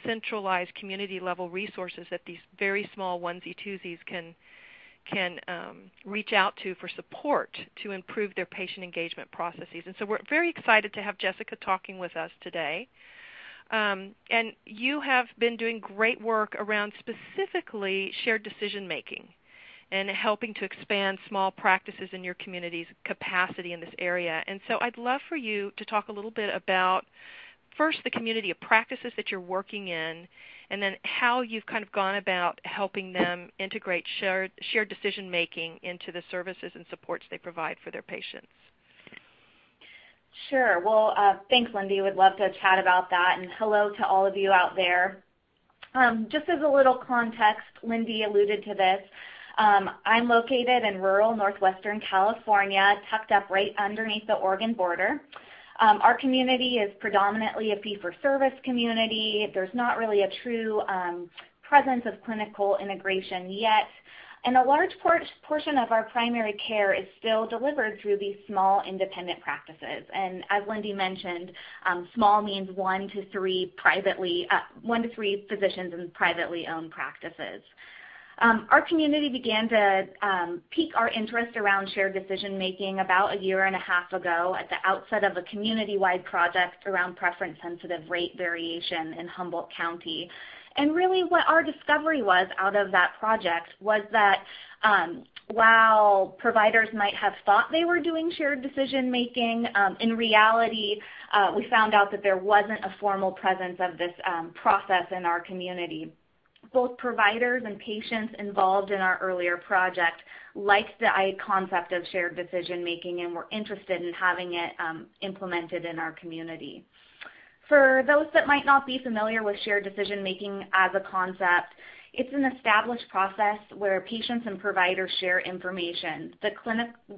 centralized community level resources that these very small onesie-twosies can reach out to for support to improve their patient engagement processes. And so we're very excited to have Jessica talking with us today. And you have been doing great work around specifically shared decision making and helping to expand small practices in your community's capacity in this area. And so I'd love for you to talk a little bit about, first, the community of practices that you're working in, and then how you've kind of gone about helping them integrate shared decision-making into the services and supports they provide for their patients. Sure. Well, thanks, Lindy. Would love to chat about that, and hello to all of you out there. Just as a little context, Lindy alluded to this. I'm located in rural northwestern California, tucked up right underneath the Oregon border. Our community is predominantly a fee-for-service community. There's not really a true presence of clinical integration yet. And a large portion of our primary care is still delivered through these small independent practices. And as Lindy mentioned, small means 1 to 3 physicians in privately owned practices. Our community began to pique our interest around shared decision-making about 1.5 years ago at the outset of a community-wide project around preference-sensitive rate variation in Humboldt County. And really what our discovery was out of that project was that while providers might have thought they were doing shared decision-making, in reality we found out that there wasn't a formal presence of this process in our community. Both providers and patients involved in our earlier project liked the concept of shared decision-making and were interested in having it implemented in our community. For those that might not be familiar with shared decision-making as a concept, it's an established process where patients and providers share information. The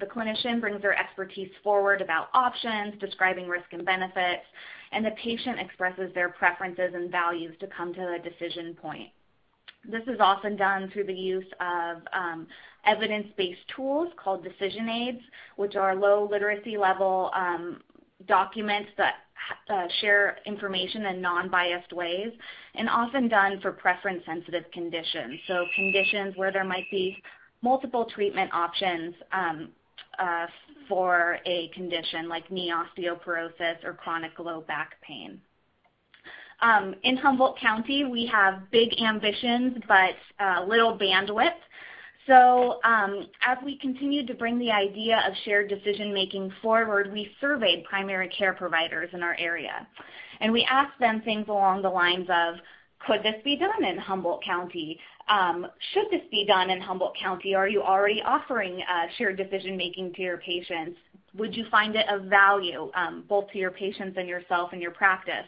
clinician brings their expertise forward about options, describing risk and benefits, and the patient expresses their preferences and values to come to a decision point. This is often done through the use of evidence-based tools called decision aids, which are low literacy level documents that share information in non-biased ways, and often done for preference-sensitive conditions. So conditions where there might be multiple treatment options for a condition like knee osteoporosis or chronic low back pain. In Humboldt County, we have big ambitions but little bandwidth. So as we continued to bring the idea of shared decision-making forward, we surveyed primary care providers in our area. And we asked them things along the lines of, could this be done in Humboldt County? Should this be done in Humboldt County? Are you already offering shared decision-making to your patients? Would you find it of value both to your patients and yourself and your practice?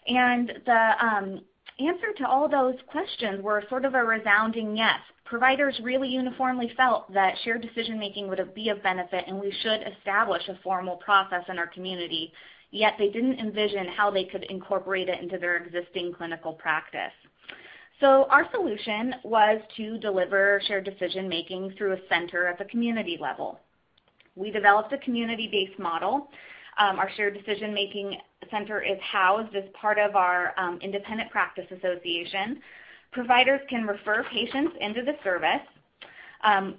And the answer to all those questions were sort of a resounding yes. Providers really uniformly felt that shared decision-making would be of benefit and we should establish a formal process in our community, yet they didn't envision how they could incorporate it into their existing clinical practice. So our solution was to deliver shared decision-making through a center at the community level. We developed a community-based model. Our shared decision-making center is housed as part of our Independent Practice Association. Providers can refer patients into the service.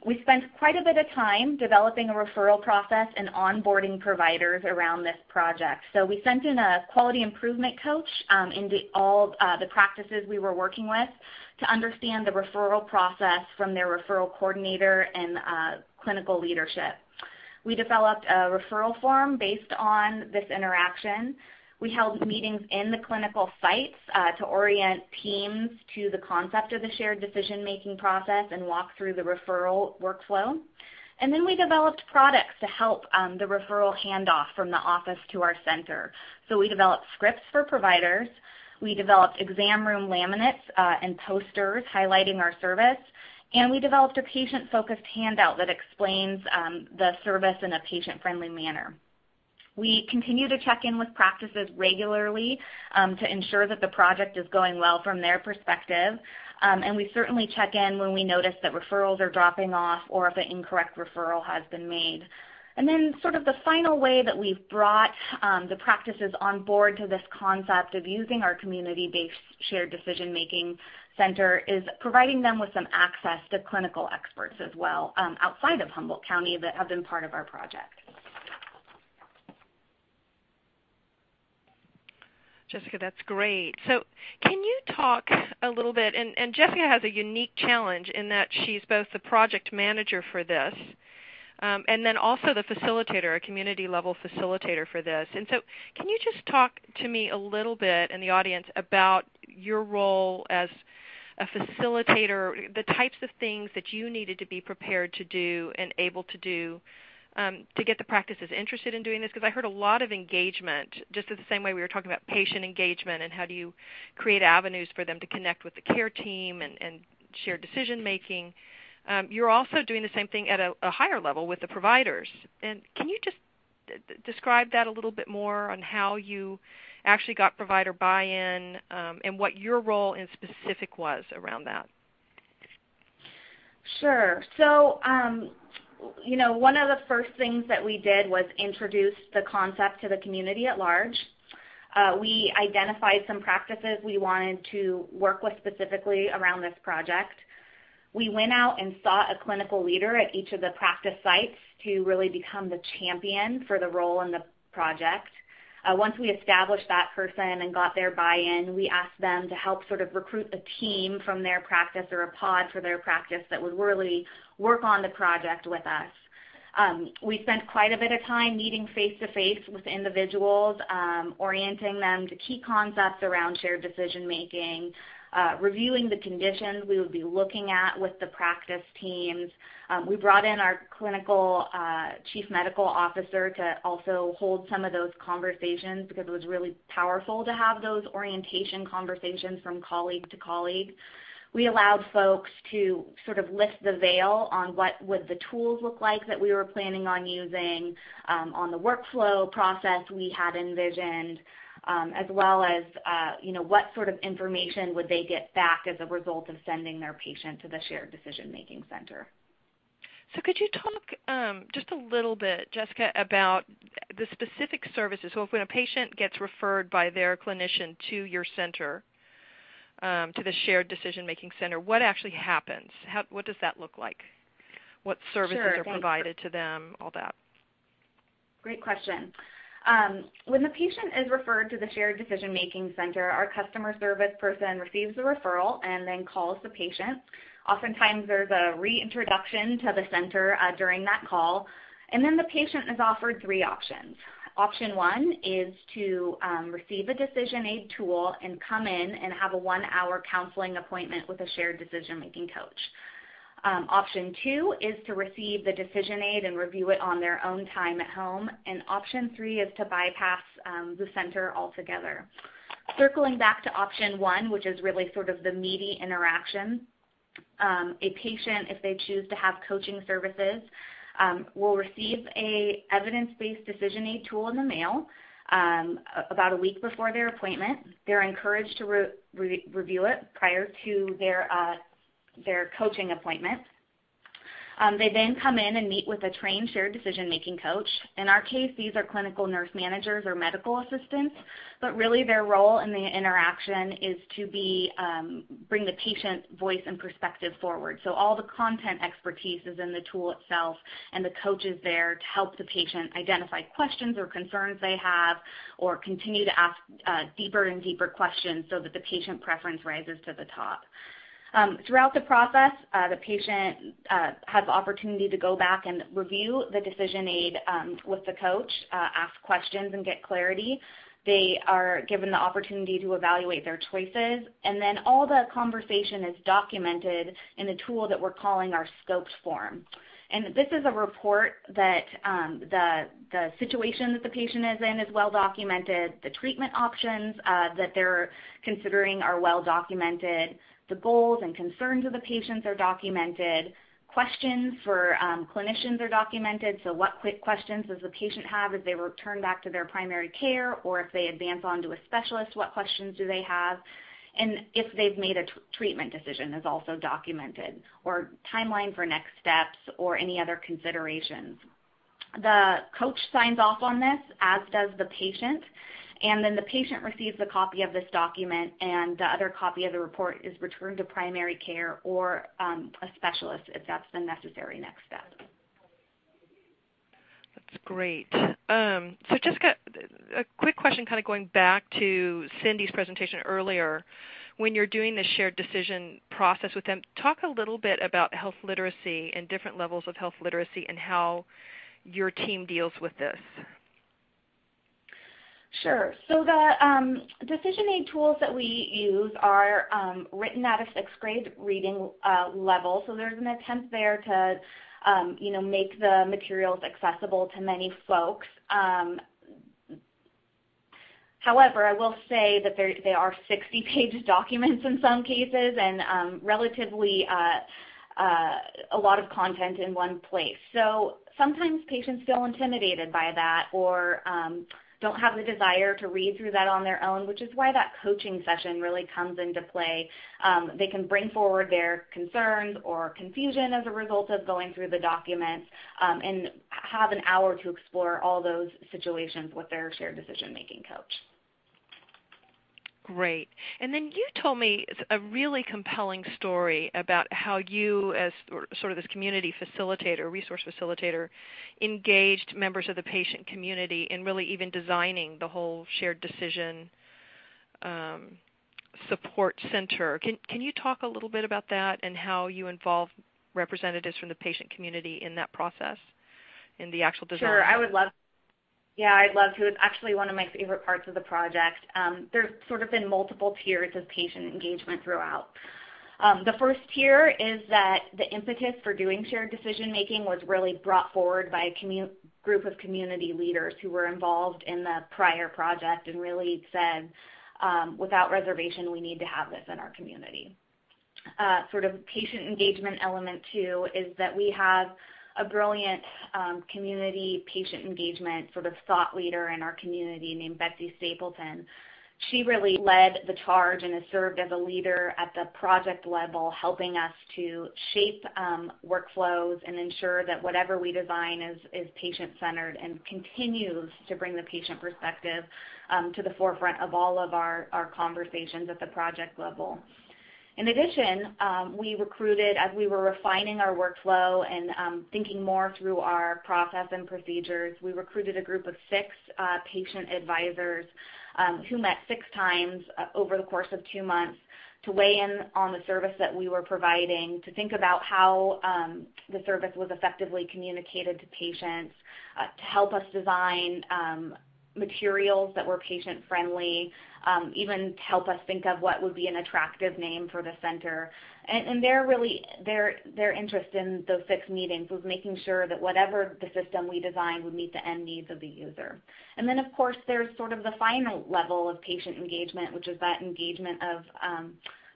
We spent quite a bit of time developing a referral process and onboarding providers around this project. So we sent in a quality improvement coach into all the practices we were working with to understand the referral process from their referral coordinator and clinical leadership. We developed a referral form based on this interaction. We held meetings in the clinical sites to orient teams to the concept of the shared decision-making process and walk through the referral workflow. And then we developed products to help the referral handoff from the office to our center. So we developed scripts for providers. We developed exam room laminates and posters highlighting our service. And we developed a patient-focused handout that explains the service in a patient-friendly manner. We continue to check in with practices regularly to ensure that the project is going well from their perspective. And we certainly check in when we notice that referrals are dropping off or if an incorrect referral has been made. And then sort of the final way that we've brought the practices on board to this concept of using our community-based shared decision-making center is providing them with some access to clinical experts as well outside of Humboldt County that have been part of our project. Jessica, that's great. So can you talk a little bit, and Jessica has a unique challenge in that she's both the project manager for this and then also the facilitator, a community-level facilitator for this. And so can you just talk to me a little bit and the audience about your role as a facilitator, the types of things that you needed to be prepared to do and able to do to get the practices interested in doing this? Because I heard a lot of engagement, just the same way we were talking about patient engagement and how do you create avenues for them to connect with the care team and share decision-making. You're also doing the same thing at a higher level with the providers. And can you just describe that a little bit more on how you actually got provider buy-in and what your role in specific was around that? Sure. So, one of the first things that we did was introduce the concept to the community at large. We identified some practices we wanted to work with specifically around this project. We went out and sought a clinical leader at each of the practice sites to really become the champion for the role in the project. Once we established that person and got their buy-in, we asked them to help sort of recruit a team from their practice or a pod for their practice that would really work on the project with us. We spent quite a bit of time meeting face-to-face with individuals, orienting them to key concepts around shared decision-making, reviewing the conditions we would be looking at with the practice teams. We brought in our clinical chief medical officer to also hold some of those conversations because it was really powerful to have those orientation conversations from colleague to colleague. We allowed folks to sort of lift the veil on what would the tools look like that we were planning on using, on the workflow process we had envisioned, as well as what sort of information would they get back as a result of sending their patient to the shared decision-making center. So could you talk just a little bit, Jessica, about the specific services? So if when a patient gets referred by their clinician to your center, to the shared decision-making center, what actually happens? What does that look like? what services Sure, are thanks. provided to them, all that. Great question. When the patient is referred to the Shared Decision-Making Center, our customer service person receives the referral and then calls the patient. Oftentimes there's a reintroduction to the center during that call, and then the patient is offered 3 options. Option 1 is to receive a decision aid tool and come in and have a 1-hour counseling appointment with a shared decision-making coach. Option 2 is to receive the decision aid and review it on their own time at home. And option 3 is to bypass the center altogether. Circling back to option 1, which is really sort of the meaty interaction, a patient, if they choose to have coaching services, will receive a evidence-based decision aid tool in the mail about a week before their appointment. They're encouraged to review it prior to their coaching appointment. They then come in and meet with a trained shared decision-making coach. In our case, these are clinical nurse managers or medical assistants, but really their role in the interaction is to bring the patient voice and perspective forward. So all the content expertise is in the tool itself, and the coach is there to help the patient identify questions or concerns they have, or continue to ask deeper and deeper questions so that the patient preference rises to the top. Throughout the process, the patient has the opportunity to go back and review the decision aid with the coach, ask questions and get clarity. They are given the opportunity to evaluate their choices, and then all the conversation is documented in a tool that we're calling our scoped form. And this is a report that the situation that the patient is in is well documented, the treatment options that they're considering are well documented, the goals and concerns of the patients are documented. Questions for clinicians are documented. So what quick questions does the patient have as they return back to their primary care, or if they advance on to a specialist, what questions do they have? And if they've made a treatment decision is also documented, or timeline for next steps, or any other considerations. The coach signs off on this, as does the patient. And then the patient receives a copy of this document, and the other copy of the report is returned to primary care or a specialist if that's the necessary next step. That's great. So just a quick question kind of going back to Cindy's presentation earlier. When you're doing the shared decision process with them, talk a little bit about health literacy and different levels of health literacy and how your team deals with this. Sure. So the decision aid tools that we use are written at a 6th grade reading level. So there's an attempt there to, make the materials accessible to many folks. However, I will say that they are 60-page documents in some cases, and relatively a lot of content in one place. So sometimes patients feel intimidated by that, or don't have the desire to read through that on their own, which is why that coaching session really comes into play. They can bring forward their concerns or confusion as a result of going through the documents, and have an hour to explore all those situations with their shared decision-making coach. Great. And then you told me a really compelling story about how you, as sort of this community facilitator, resource facilitator, engaged members of the patient community in really even designing the whole shared decision support center. Can you talk a little bit about that and how you involve representatives from the patient community in that process, in the actual design? Sure, I would love to. Yeah, I'd love to. It's actually one of my favorite parts of the project. There's sort of been multiple tiers of patient engagement throughout. The first tier is that the impetus for doing shared decision-making was really brought forward by a group of community leaders who were involved in the prior project and really said, without reservation, we need to have this in our community. Sort of patient engagement element 2 is that we have a brilliant community patient engagement sort of thought leader in our community named Betsy Stapleton. She really led the charge and has served as a leader at the project level, helping us to shape workflows and ensure that whatever we design is patient-centered and continues to bring the patient perspective to the forefront of all of our conversations at the project level. In addition, we recruited, as we were refining our workflow and thinking more through our process and procedures, we recruited a group of 6 patient advisors who met 6 times over the course of 2 months to weigh in on the service that we were providing, to think about how the service was effectively communicated to patients, to help us design materials that were patient-friendly, even to help us think of what would be an attractive name for the center. And their interest in those 6 meetings was making sure that whatever the system we designed would meet the end needs of the user. And then, of course, there's sort of the final level of patient engagement, which is that engagement of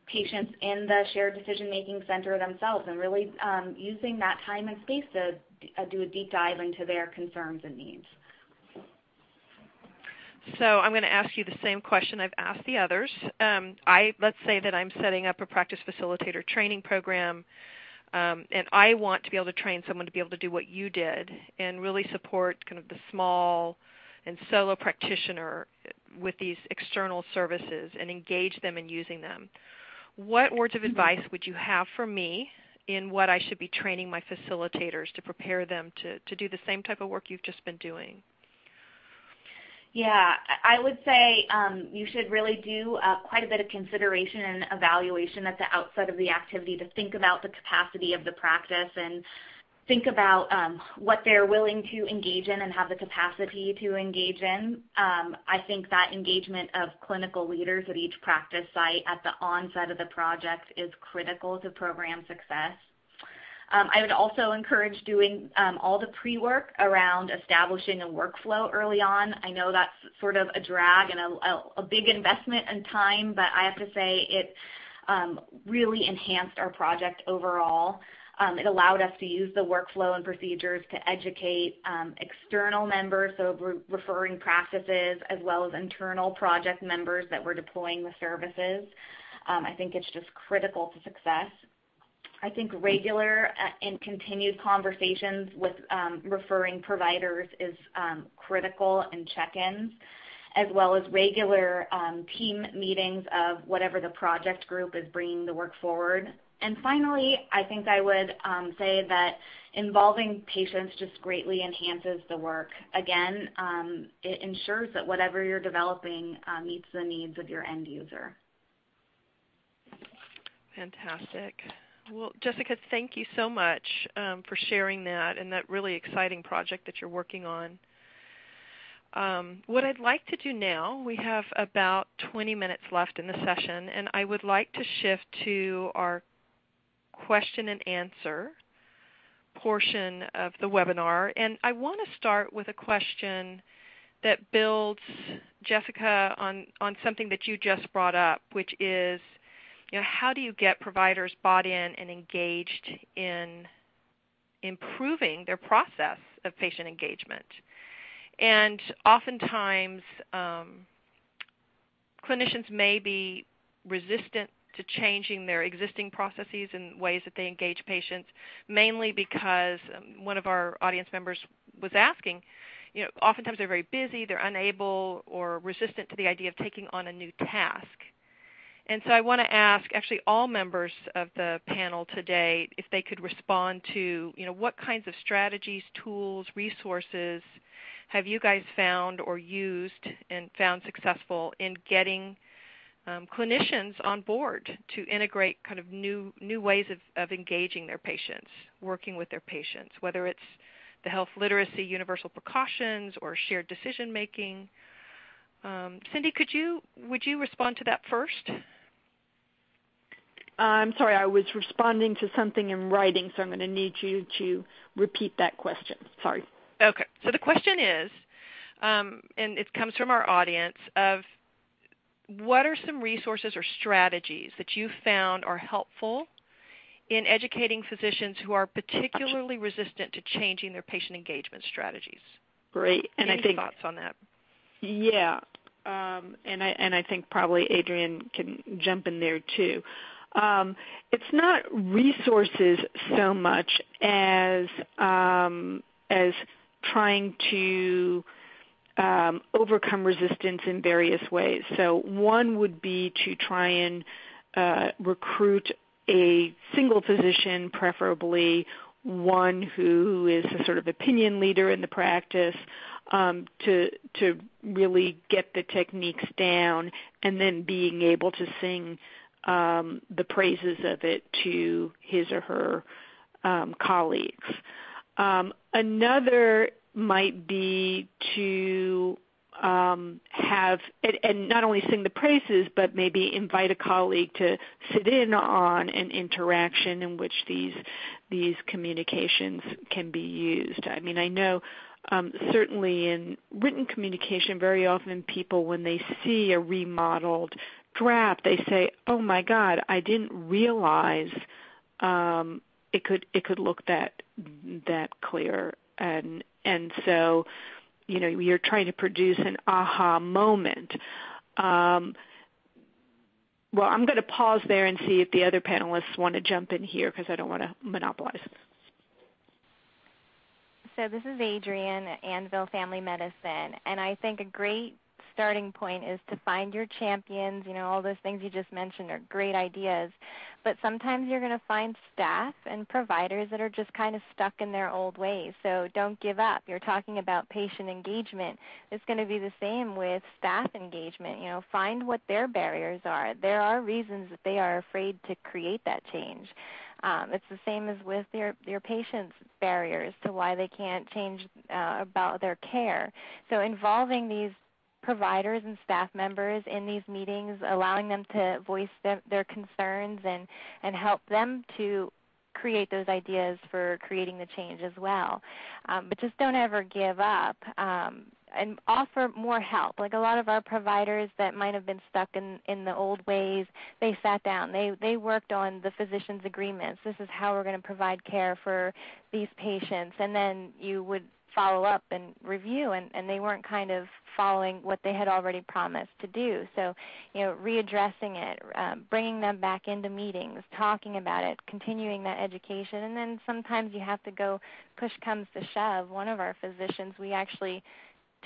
patients in the shared decision-making center themselves, and really using that time and space to do a deep dive into their concerns and needs. So I'm going to ask you the same question I've asked the others. Let's say that I'm setting up a practice facilitator training program, and I want to be able to train someone to be able to do what you did and really support kind of the small and solo practitioner with these external services and engage them in using them. What words of advice would you have for me in what I should be training my facilitators to prepare them to do the same type of work you've just been doing? Yeah, I would say you should really do quite a bit of consideration and evaluation at the outset of the activity to think about the capacity of the practice and think about what they're willing to engage in and have the capacity to engage in. I think that engagement of clinical leaders at each practice site at the onset of the project is critical to program success. I would also encourage doing all the pre-work around establishing a workflow early on. I know that's sort of a drag and a big investment in time, but I have to say it really enhanced our project overall. It allowed us to use the workflow and procedures to educate external members, so referring practices, as well as internal project members that were deploying the services. I think it's just critical to success. I think regular and continued conversations with referring providers is critical, and check-ins, as well as regular team meetings of whatever the project group is bringing the work forward. And finally, I think I would say that involving patients just greatly enhances the work. Again, it ensures that whatever you're developing meets the needs of your end user. Fantastic. Well, Jessica, thank you so much for sharing that and that really exciting project that you're working on. What I'd like to do now, we have about 20 minutes left in the session, and I would like to shift to our question and answer portion of the webinar. And I want to start with a question that builds, Jessica, on something that you just brought up, which is, how do you get providers bought in and engaged in improving their process of patient engagement? And oftentimes, clinicians may be resistant to changing their existing processes and ways that they engage patients, mainly because one of our audience members was asking, oftentimes they're very busy, they're unable or resistant to the idea of taking on a new task. And so I want to ask actually all members of the panel today if they could respond to, what kinds of strategies, tools, resources have you guys found or used and found successful in getting clinicians on board to integrate kind of new ways of engaging their patients, working with their patients, whether it's the health literacy universal precautions or shared decision making. Cindy, would you respond to that first? I'm sorry, I was responding to something in writing, so I'm going to need you to repeat that question. Sorry. Okay. So the question is, and it comes from our audience, of what are some resources or strategies that you found are helpful in educating physicians who are particularly resistant to changing their patient engagement strategies? Great. And any thoughts on that? Yeah. And I think probably Adrian can jump in there too. It's not resources so much as trying to overcome resistance in various ways. So one would be to try and recruit a single physician, preferably one who is a sort of opinion leader in the practice, to really get the techniques down, and then being able to sing the praises of it to his or her colleagues. Another might be to have, and not only sing the praises, but maybe invite a colleague to sit in on an interaction in which these communications can be used. I mean, I know certainly in written communication, very often people, when they see a remodeled draft, they say, "Oh my God, I didn't realize it could look that clear," and so, you know, you're trying to produce an aha moment. Well, I'm going to pause there and see if the other panelists want to jump in here, because I don't want to monopolize. So this is Adrian, Annville Family Medicine, and I think a great starting point is to find your champions. You know, all those things you just mentioned are great ideas, but sometimes you're going to find staff and providers that are just kind of stuck in their old ways. So don't give up. You're talking about patient engagement. It's going to be the same with staff engagement. You know, find what their barriers are. There are reasons that they are afraid to create that change. It's the same as with your patients' barriers to why they can't change about their care. So involving these providers and staff members in these meetings, allowing them to voice their concerns and help them to create those ideas for creating the change as well. But just don't ever give up, and offer more help. Like a lot of our providers that might have been stuck in the old ways, they sat down. They worked on the physician's agreements. This is how we're going to provide care for these patients. And then you would follow up and review, and they weren't kind of following what they had already promised to do. So, you know, readdressing it, bringing them back into meetings, talking about it, continuing that education, and then sometimes you have to go, push comes to shove. One of our physicians, we actually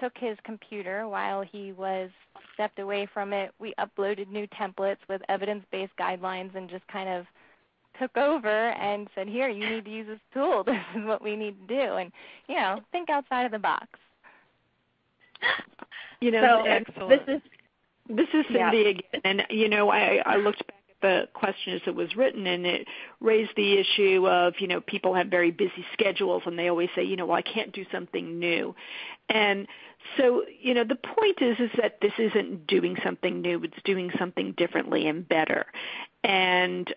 took his computer while he was stepped away from it. We uploaded new templates with evidence-based guidelines and just kind of took over and said, here, you need to use this tool. This is what we need to do. And, you know, think outside of the box. You know, so this is Cindy again. And, you know, I looked back at the question as it was written, and it raised the issue of, you know, people have very busy schedules, and they always say, you know, well, I can't do something new. And so, you know, the point is that this isn't doing something new. It's doing something differently and better. And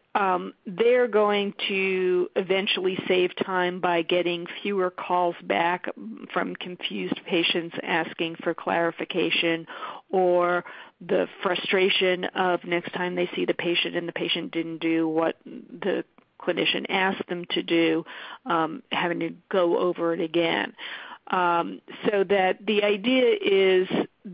they're going to eventually save time by getting fewer calls back from confused patients asking for clarification, or the frustration of next time they see the patient and the patient didn't do what the clinician asked them to do, having to go over it again. So that the idea is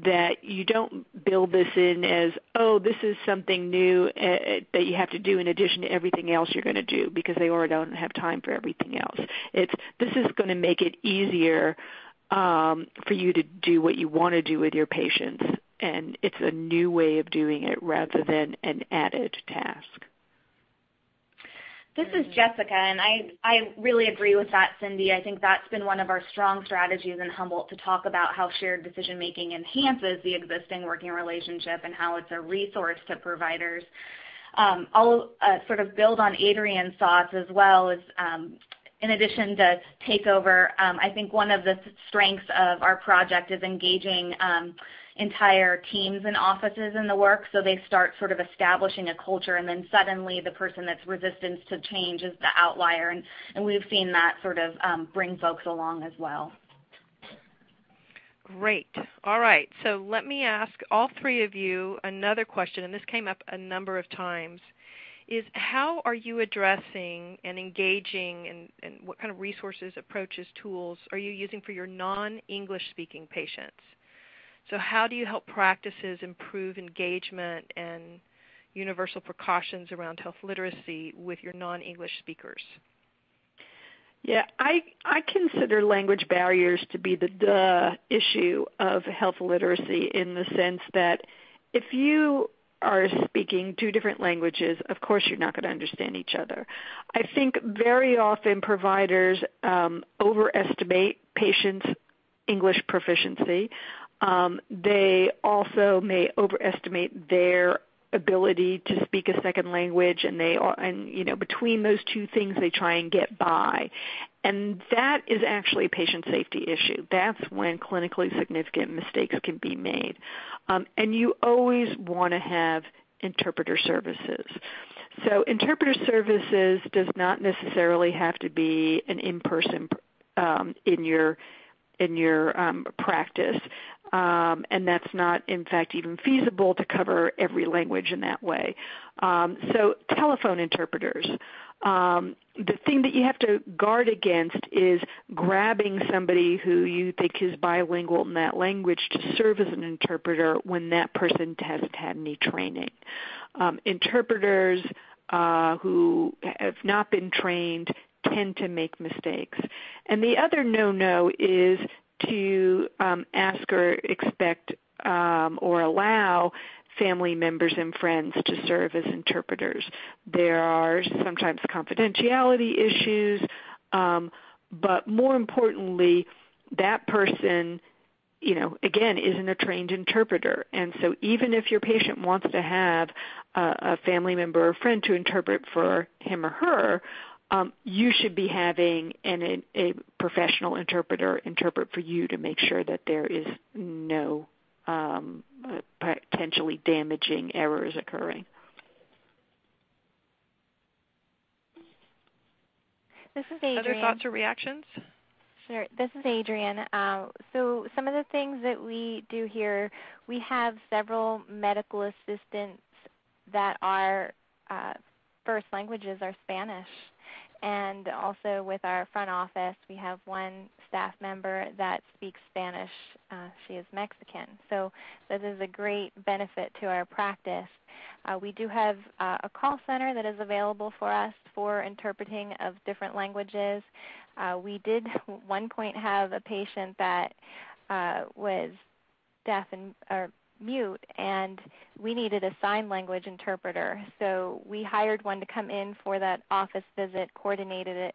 that you don't build this in as, oh, this is something new that you have to do in addition to everything else you're going to do, because they already don't have time for everything else. This is going to make it easier for you to do what you want to do with your patients, and it's a new way of doing it rather than an added task. This is Jessica, and I really agree with that, Cindy. I think that's been one of our strong strategies in Humboldt, to talk about how shared decision-making enhances the existing working relationship and how it's a resource to providers. I'll sort of build on Adrian's thoughts as well, as in addition to takeover, I think one of the strengths of our project is engaging entire teams and offices in the work, so they start sort of establishing a culture, and then suddenly the person that's resistant to change is the outlier, and we've seen that sort of bring folks along as well. Great. All right, so let me ask all three of you another question, and this came up a number of times, is how are you addressing and engaging, and what kind of resources, approaches, tools are you using for your non-English speaking patients? So how do you help practices improve engagement and universal precautions around health literacy with your non-English speakers? Yeah, I consider language barriers to be the issue of health literacy, in the sense that if you are speaking two different languages, of course you're not going to understand each other. I think very often providers overestimate patients' English proficiency. They also may overestimate their ability to speak a second language, and between those two things they try and get by. And that is actually a patient safety issue. That's when clinically significant mistakes can be made. And you always want to have interpreter services. So interpreter services does not necessarily have to be an in-person in your practice. And that's not, in fact, even feasible to cover every language in that way. So telephone interpreters. The thing that you have to guard against is grabbing somebody who you think is bilingual in that language to serve as an interpreter when that person hasn't had any training. Interpreters who have not been trained tend to make mistakes. And the other no-no is to ask or expect or allow family members and friends to serve as interpreters. There are sometimes confidentiality issues, but more importantly, that person, again, isn't a trained interpreter. And so even if your patient wants to have a family member or friend to interpret for him or her, you should be having a professional interpreter interpret for you to make sure that there is no potentially damaging errors occurring. This is Adrian. Other thoughts or reactions? Sure. This is Adrian. So some of the things that we do here, we have several medical assistants that are first languages are Spanish. And also with our front office, we have one staff member that speaks Spanish. She is Mexican. So this is a great benefit to our practice. We do have a call center that is available for us for interpreting of different languages. We did at one point have a patient that was deaf or mute, and we needed a sign language interpreter. So we hired one to come in for that office visit, coordinated it,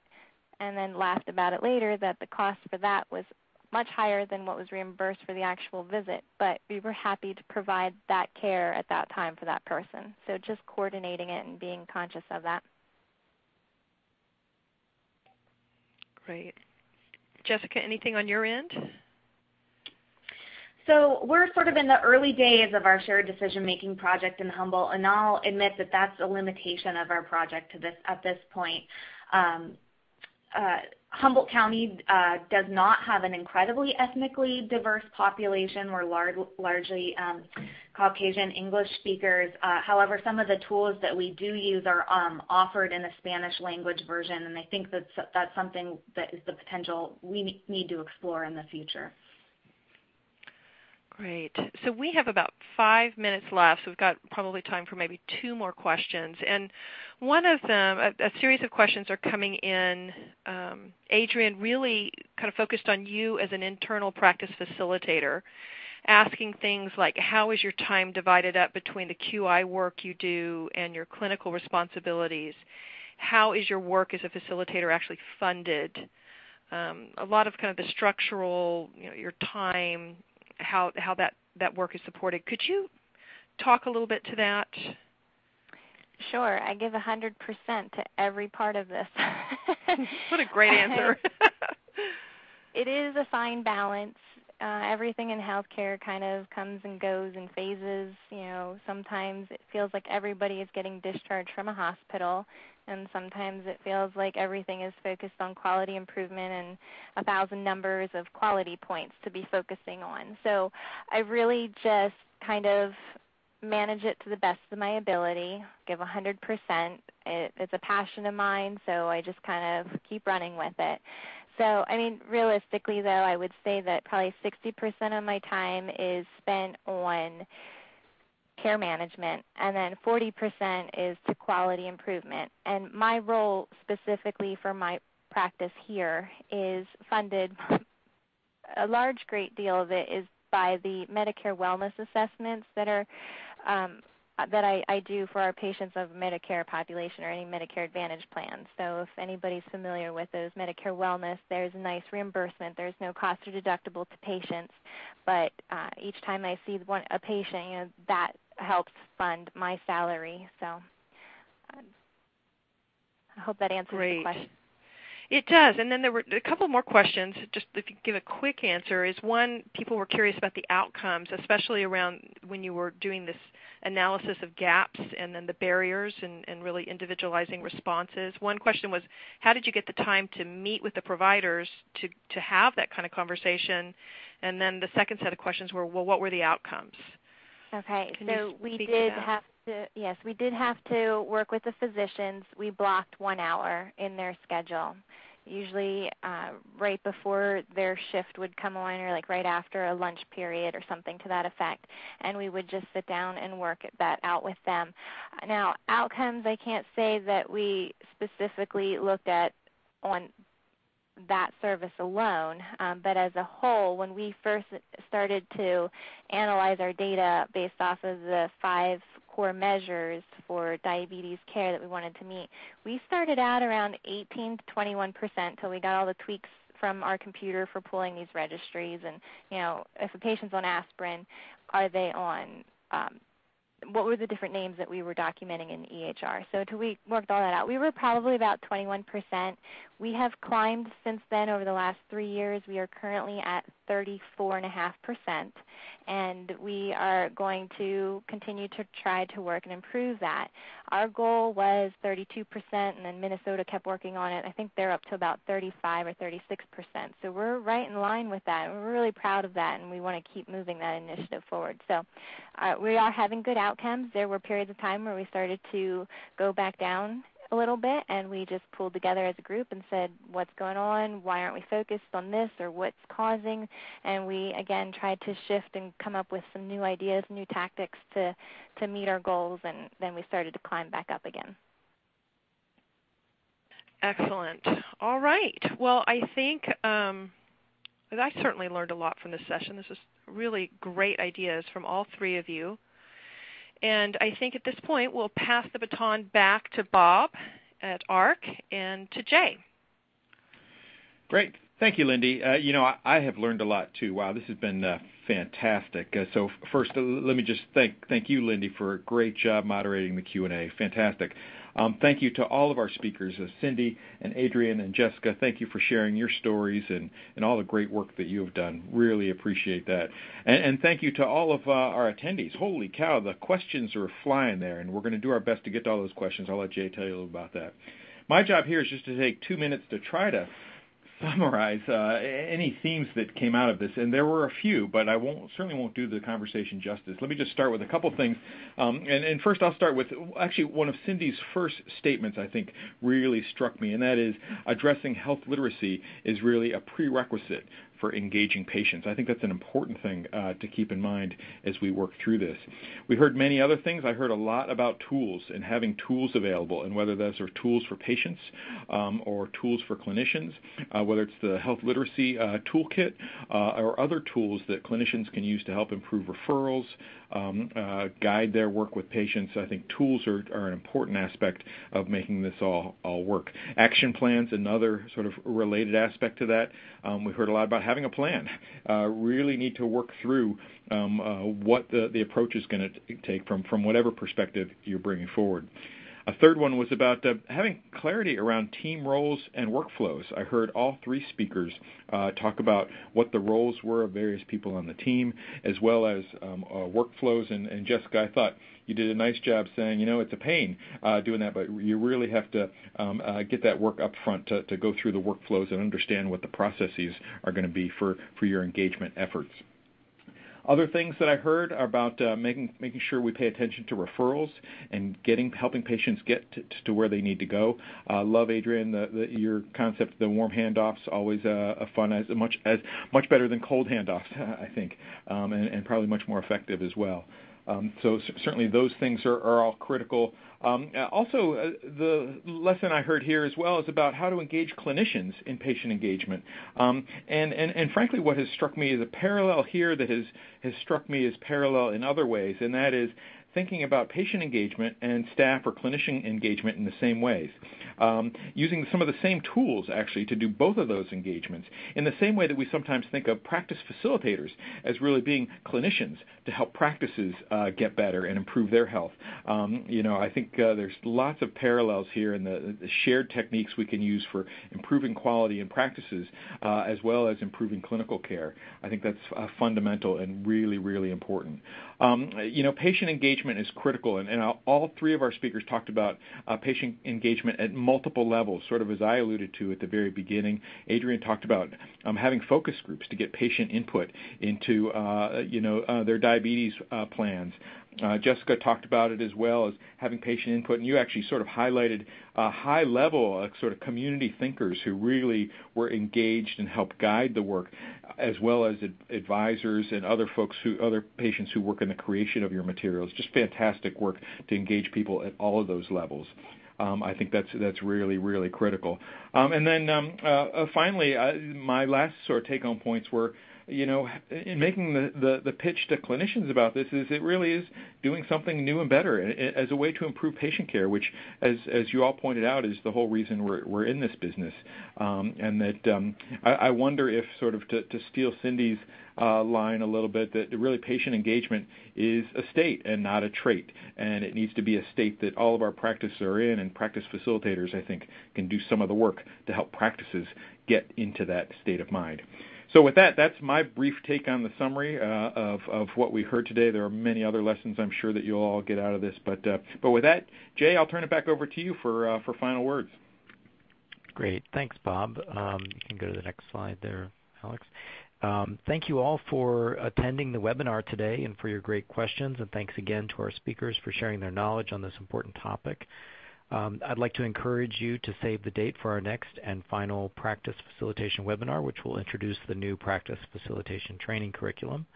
and then laughed about it later that the cost for that was much higher than what was reimbursed for the actual visit. But we were happy to provide that care at that time for that person. So just coordinating it and being conscious of that. Great. Jessica, anything on your end? So we're sort of in the early days of our shared decision-making project in Humboldt, and I'll admit that that's a limitation of our project at this point. Humboldt County does not have an incredibly ethnically diverse population. We're largely Caucasian English speakers. However, some of the tools that we do use are offered in a Spanish language version, and I think that's something that is the potential we need to explore in the future. Great. So we have about 5 minutes left, so we've got probably time for maybe 2 more questions. And one of them, a series of questions are coming in. Adrian, really kind of focused on you as an internal practice facilitator, asking things like, how is your time divided up between the QI work you do and your clinical responsibilities? How is your work as a facilitator actually funded? A lot of kind of the structural, your time, how that work is supported. Could you talk a little bit to that? Sure. I give 100% to every part of this. What a great answer. It is a fine balance. Everything in healthcare kind of comes and goes in phases. Sometimes it feels like everybody is getting discharged from a hospital, and sometimes it feels like everything is focused on quality improvement and 1,000 numbers of quality points to be focusing on. So I really just kind of manage it to the best of my ability, give 100%. It's a passion of mine, so I just kind of keep running with it. So, realistically, though, I would say that probably 60% of my time is spent on care management, and then 40% is to quality improvement. And my role specifically for my practice here is funded, great deal of it is by the Medicare wellness assessments that are I do for our patients of Medicare population or any Medicare Advantage plans. So if anybody's familiar with those Medicare Wellness, there's a nice reimbursement. There's no cost or deductible to patients, but each time I see a patient, that helps fund my salary. So I hope that answers the question. It does. And then there were a couple more questions. Just if you give a quick answer, is one, people were curious about the outcomes, especially around when you were doing this analysis of gaps and then the barriers and really individualizing responses. One question was, how did you get the time to meet with the providers to have that kind of conversation? And then the second set of questions were, well, what were the outcomes? Okay, so we did have to work with the physicians. We blocked 1 hour in their schedule, usually right before their shift would come on or like right after a lunch period or something to that effect, and we would just sit down and work that out with them. Now, outcomes, I can't say that we specifically looked at on that service alone, but as a whole, when we first started to analyze our data based off of the 5 core measures for diabetes care that we wanted to meet, we started out around 18 to 21% till we got all the tweaks from our computer for pulling these registries. And, if a patient's on aspirin, are they on what were the different names that we were documenting in EHR? So we worked all that out. We were probably about 21%. We have climbed since then over the last 3 years. We are currently at 34.5%, and we are going to continue to try to work and improve that. Our goal was 32%, and then Minnesota kept working on it. I think they're up to about 35 or 36%. So we're right in line with that. We're really proud of that, and we want to keep moving that initiative forward. So we are having good outcomes. There were periods of time where we started to go back down a little bit, and we just pulled together as a group and said, what's going on? Why aren't we focused on this, or what's causing? And we, again, tried to shift and come up with some new ideas, new tactics to meet our goals, and then we started to climb back up again. Excellent. All right. Well, I think I certainly learned a lot from this session. This is really great ideas from all 3 of you. And I think at this point we'll pass the baton back to Bob at AHRQ and to Jay. Great. Thank you, Lindy. I have learned a lot, too. Wow, this has been fantastic. So first, let me just thank you, Lindy, for a great job moderating the Q&A. Fantastic. Thank you to all of our speakers, Cindy and Adrian and Jessica. Thank you for sharing your stories and all the great work that you have done. Really appreciate that. And thank you to all of our attendees. Holy cow, the questions are flying there, and we're going to do our best to get to all those questions. I'll let Jay tell you a little about that. My job here is just to take 2 minutes to try to summarize any themes that came out of this, and there were a few, but I certainly won't do the conversation justice. Let me just start with a couple things, and first I'll start with actually one of Cindy's first statements I think really struck me, and that is addressing health literacy is really a prerequisite for engaging patients. I think that's an important thing to keep in mind as we work through this. We heard many other things. I heard a lot about tools and having tools available, and whether those are tools for patients or tools for clinicians, whether it's the health literacy toolkit or other tools that clinicians can use to help improve referrals, guide their work with patients. I think tools are an important aspect of making this all work. Action plans, another sort of related aspect to that. We heard a lot about having a plan. Really need to work through what the approach is going to take from whatever perspective you're bringing forward. A third one was about having clarity around team roles and workflows. I heard all 3 speakers talk about what the roles were of various people on the team, as well as workflows. And Jessica, I thought you did a nice job saying, it's a pain doing that, but you really have to get that work up front to go through the workflows and understand what the processes are going to be for your engagement efforts. Other things that I heard are about making sure we pay attention to referrals and helping patients get to where they need to go. Love, Adrian, your concept of the warm handoffs, always a fun, as much better than cold handoffs, I think, and probably much more effective as well. So certainly those things are all critical. Also, the lesson I heard here as well is about how to engage clinicians in patient engagement. And frankly, what has struck me is a parallel here that has struck me as parallel in other ways, and that is thinking about patient engagement and staff or clinician engagement in the same ways, using some of the same tools actually to do both of those engagements in the same way that we sometimes think of practice facilitators as really being clinicians to help practices get better and improve their health. I think there's lots of parallels here in the shared techniques we can use for improving quality in practices as well as improving clinical care. I think that's fundamental and really, really important. Patient engagement is critical, and all three of our speakers talked about patient engagement at multiple levels, sort of as I alluded to at the very beginning. Adrian talked about having focus groups to get patient input into their diabetes plans. Jessica talked about it as well as having patient input, and you actually sort of highlighted high level sort of community thinkers who really were engaged and helped guide the work, as well as advisors and other patients who work in the creation of your materials. Just fantastic work to engage people at all of those levels. I think that's really, really critical. And then finally, my last sort of take-home points were, in making the pitch to clinicians about this, is it really is doing something new and better as a way to improve patient care, which, as you all pointed out, is the whole reason we're in this business. And that I wonder if, sort of to steal Cindy's line a little bit, that really patient engagement is a state and not a trait, and it needs to be a state that all of our practices are in, and practice facilitators, I think, can do some of the work to help practices get into that state of mind. So with that, that's my brief take on the summary of what we heard today. There are many other lessons I'm sure that you'll all get out of this. But with that, Jay, I'll turn it back over to you for final words. Great. Thanks, Bob. You can go to the next slide there, Alex. Thank you all for attending the webinar today and for your great questions. And thanks again to our speakers for sharing their knowledge on this important topic. I'd like to encourage you to save the date for our next and final practice facilitation webinar, which will introduce the new practice facilitation training curriculum.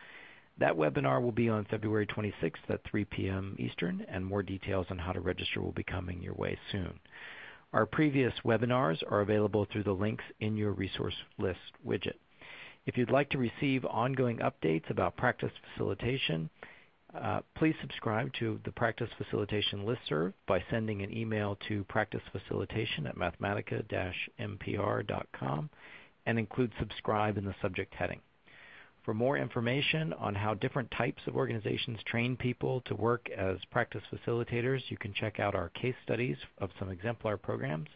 That webinar will be on February 26th at 3 p.m. Eastern, and more details on how to register will be coming your way soon. Our previous webinars are available through the links in your resource list widget. If you'd like to receive ongoing updates about practice facilitation, please subscribe to the Practice Facilitation listserv by sending an email to practicefacilitation@mathematica-mpr.com and include subscribe in the subject heading. For more information on how different types of organizations train people to work as practice facilitators, you can check out our case studies of some exemplar programs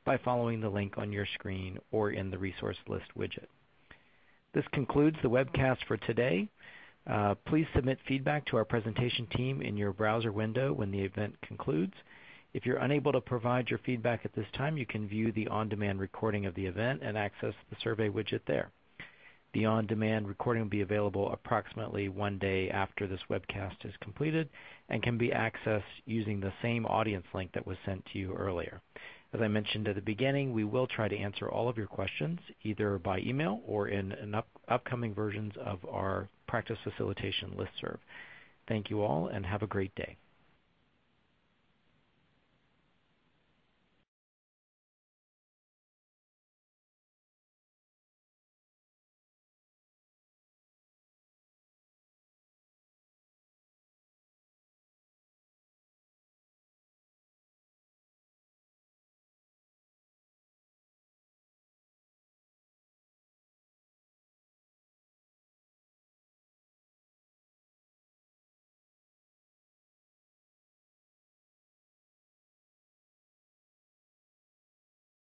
by following the link on your screen or in the resource list widget. This concludes the webcast for today. Please submit feedback to our presentation team in your browser window when the event concludes. If you're unable to provide your feedback at this time, you can view the on-demand recording of the event and access the survey widget there. The on-demand recording will be available approximately 1 day after this webcast is completed and can be accessed using the same audience link that was sent to you earlier. As I mentioned at the beginning, we will try to answer all of your questions either by email or in upcoming versions of our Practice Facilitation listserv. Thank you all and have a great day.